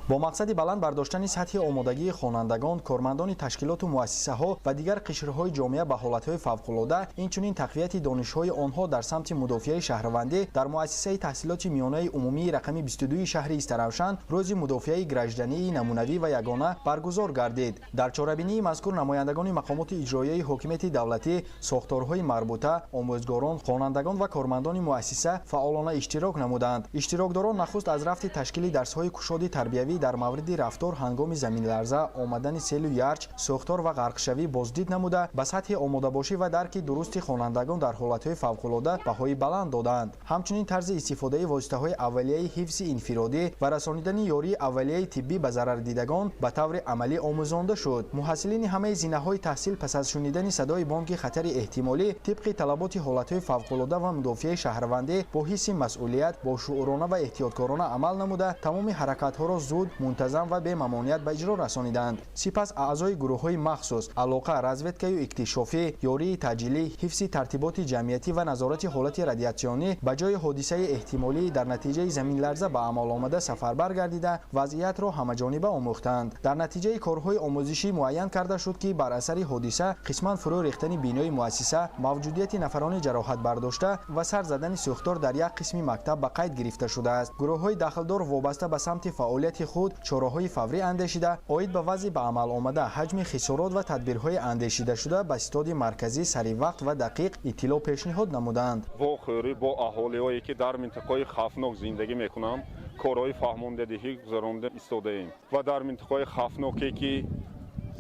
бо мақсади баланд бардоштани сатҳи омодагии хонандагон, кормандони ташкилоту муассисаҳо ва дигар қишрҳои ҷомеа ба ҳолатҳои фавқулода, инчунин тақвияти донишҳои онҳо дар самти мудофиаи шаҳрвандӣ дар муассисаи таҳсилоти миёнаи умумии рақами 22 шаҳри Истаравшан рӯзи мудофиаи граждании намунавӣ ва ягона баргузор гардид. дар чорабинии мазкур намояндагони мақомоти иҷроияи ҳокимияти давлатӣ, сохторҳои марбута, омӯзгорон, хонандагон ва кормандони муассиса фаъолона иштирок намуданд. иштирокдорон нахуст аз рафти ташкили дарсҳои кушоди тарбиявӣ дар мавриди рафтор ҳангоми заминларза, омадани селу ярч, сӯхтор ва ғарқшавӣ боздид намуда, ба сатҳи омодабошӣ ва дарки дурусти хонандагон дар ҳолатҳои фавқулода баҳои баланд доданд. ҳамчунин тарзи истифодаи воситаҳои аввалияи ҳифзи инфиродӣ ва расонидани ёрии аввалияи тиббӣ ба зарардидагон ба таври амалӣ омӯзонда шуд. муҳассилини ҳамаи зинаҳои таҳсил пас аз шунидани садои бонки хатари эҳтимолӣ тибқи талаботи ҳолатҳои фавқулода ва мудофиаи шаҳрвандӣ бо ҳисси масъулият, бо шуурона ва эҳтиёткорона амал намуда, тамоми ҳаракатҳоро зуд худ мунтазам ва бе мамоният ба иҷро расониданд. Сипас аъзои гурӯҳҳои махсус алоқа, разведкаю иктишофӣ, ёрии таъҷилӣ, ҳифзи тартиботи ҷамъиятӣ ва назорати ҳолати радиатсионӣ ба ҷои ҳодисаи эҳтимолии дар натиҷаи заминларза ба амал омада сафарбар гардида вазъиятро ҳамаҷониба омӯхтанд. Дар натиҷаи корҳои омӯзишӣ муайян карда шуд, ки бар асари ҳодиса қисман фурӯ рехтани бинои муассиса, мавҷудияти нафарони ҷароҳат бардошта ва сар задани сӯхтор дар як қисми мактаб ба қайд гирифта шудааст. гурӯҳҳои дахлдор вобаста ба самти фаъолияти худ чораҳои фаврӣ андешида, оид ба вазъи ба амал омада ҳаҷми хисорот ва тадбирҳои андешидашуда ба истоди марказӣ саривақт ва дақиқ иттилоъ пешниҳод намуданд. вохӯрӣ бо аҳолиҳое ки дар минтақаи хавфнок зиндагӣ мекунанд корҳои фаҳмондадиҳӣ гузаронда истодаем ва дар минтақаи хавфноке ки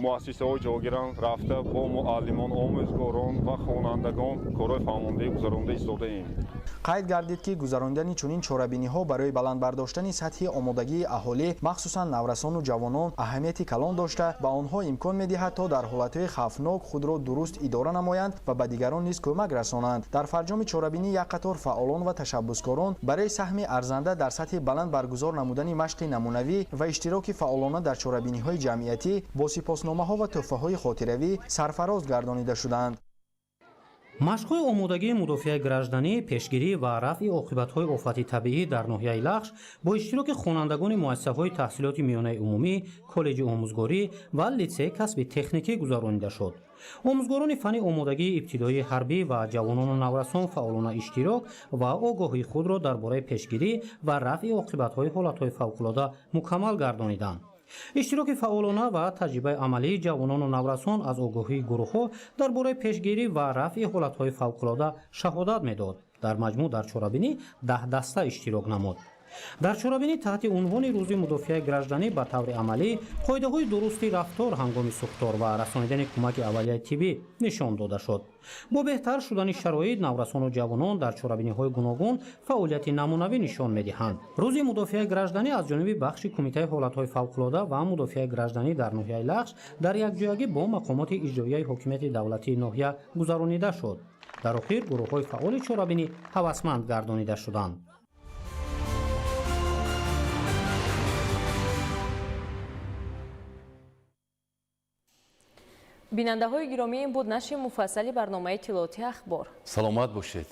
муассисаҳои ҷойгиран рафта бо муаллимон, омӯзгорон ва хонандагон корҳои фаҳмондадиҳӣ гузаронда истодаем. қайд гардид, ки гузарондани чунин чорабиниҳо барои баландбардоштани сатҳи омодагии аҳолӣ, махсусан наврасону ҷавонон аҳамияти калон дошта, ба онҳо имкон медиҳад то дар ҳолатҳои хавфнок худро дуруст идора намоянд ва ба дигарон низ кӯмак расонанд. дар фарҷоми чорабинӣ як қатор фаъолон ва ташаббускорон барои саҳми арзанда дар сатҳи баланд баргузор намудани машқи намунавӣ ва иштироки фаъолона дар чорабиниҳои ҷамъиятӣ бо сипосномаҳо ва тӯҳфаҳои хотиравӣ сарфароз гардонида шуданд. машқҳои омодагии мудофиаи гражданӣ, пешгирӣ ва рафъи оқибатҳои офати табиӣ дар ноҳияи Лахш бо иштироки хонандагони муассисаҳои таҳсилоти миёнаи умумӣ, коллеҷи омӯзгорӣ ва литсеи касби техникӣ гузаронида шуд. омӯзгорони фанни омодагии ибтидоии ҳарбӣ ва ҷавонону наврасон фаъолона иштирок ва огоҳии худро дар бораи пешгирӣ ва рафъи оқибатҳои ҳолатҳои фавқулода мукаммал гардониданд. иштироки фаъолона ва таҷрибаи амалии ҷавонону наврасон аз огоҳии гурӯҳҳо дар бораи пешгирӣ ва рафъи ҳолатҳои фавқулода шаҳодат медод. дар маҷмӯъ дар чорабинӣ 10 даста иштирок намуд. дар чорабинӣ таҳти унвони рӯзи мудофиаи гражданӣ ба таври амалӣ қоидаҳои дурусти рафтор ҳангоми сӯхтор ва расонидани кӯмаки аввалияи тиббӣ нишон дода шуд. бо беҳтар шудани шароит наврасону ҷавонон дар чорабиниҳои гуногун фаъолияти намунавӣ нишон медиҳанд. рӯзи мудофиаи гражданӣ аз ҷониби бахши кумитаи ҳолатҳои фавқулода ва мудофиаи гражданӣ дар ноҳияи Лахш дар якҷоягӣ бо мақомоти иҷроияи ҳокимияти давлатии ноҳия гузаронида шуд. дар охир гурӯҳҳои фаъоли чорабинӣ ҳавасманд гардонида шуданд. бинандаҳои гиромӣ, ин буд нашри муфассали барномаи иттилооти ахбор. саломат бошед.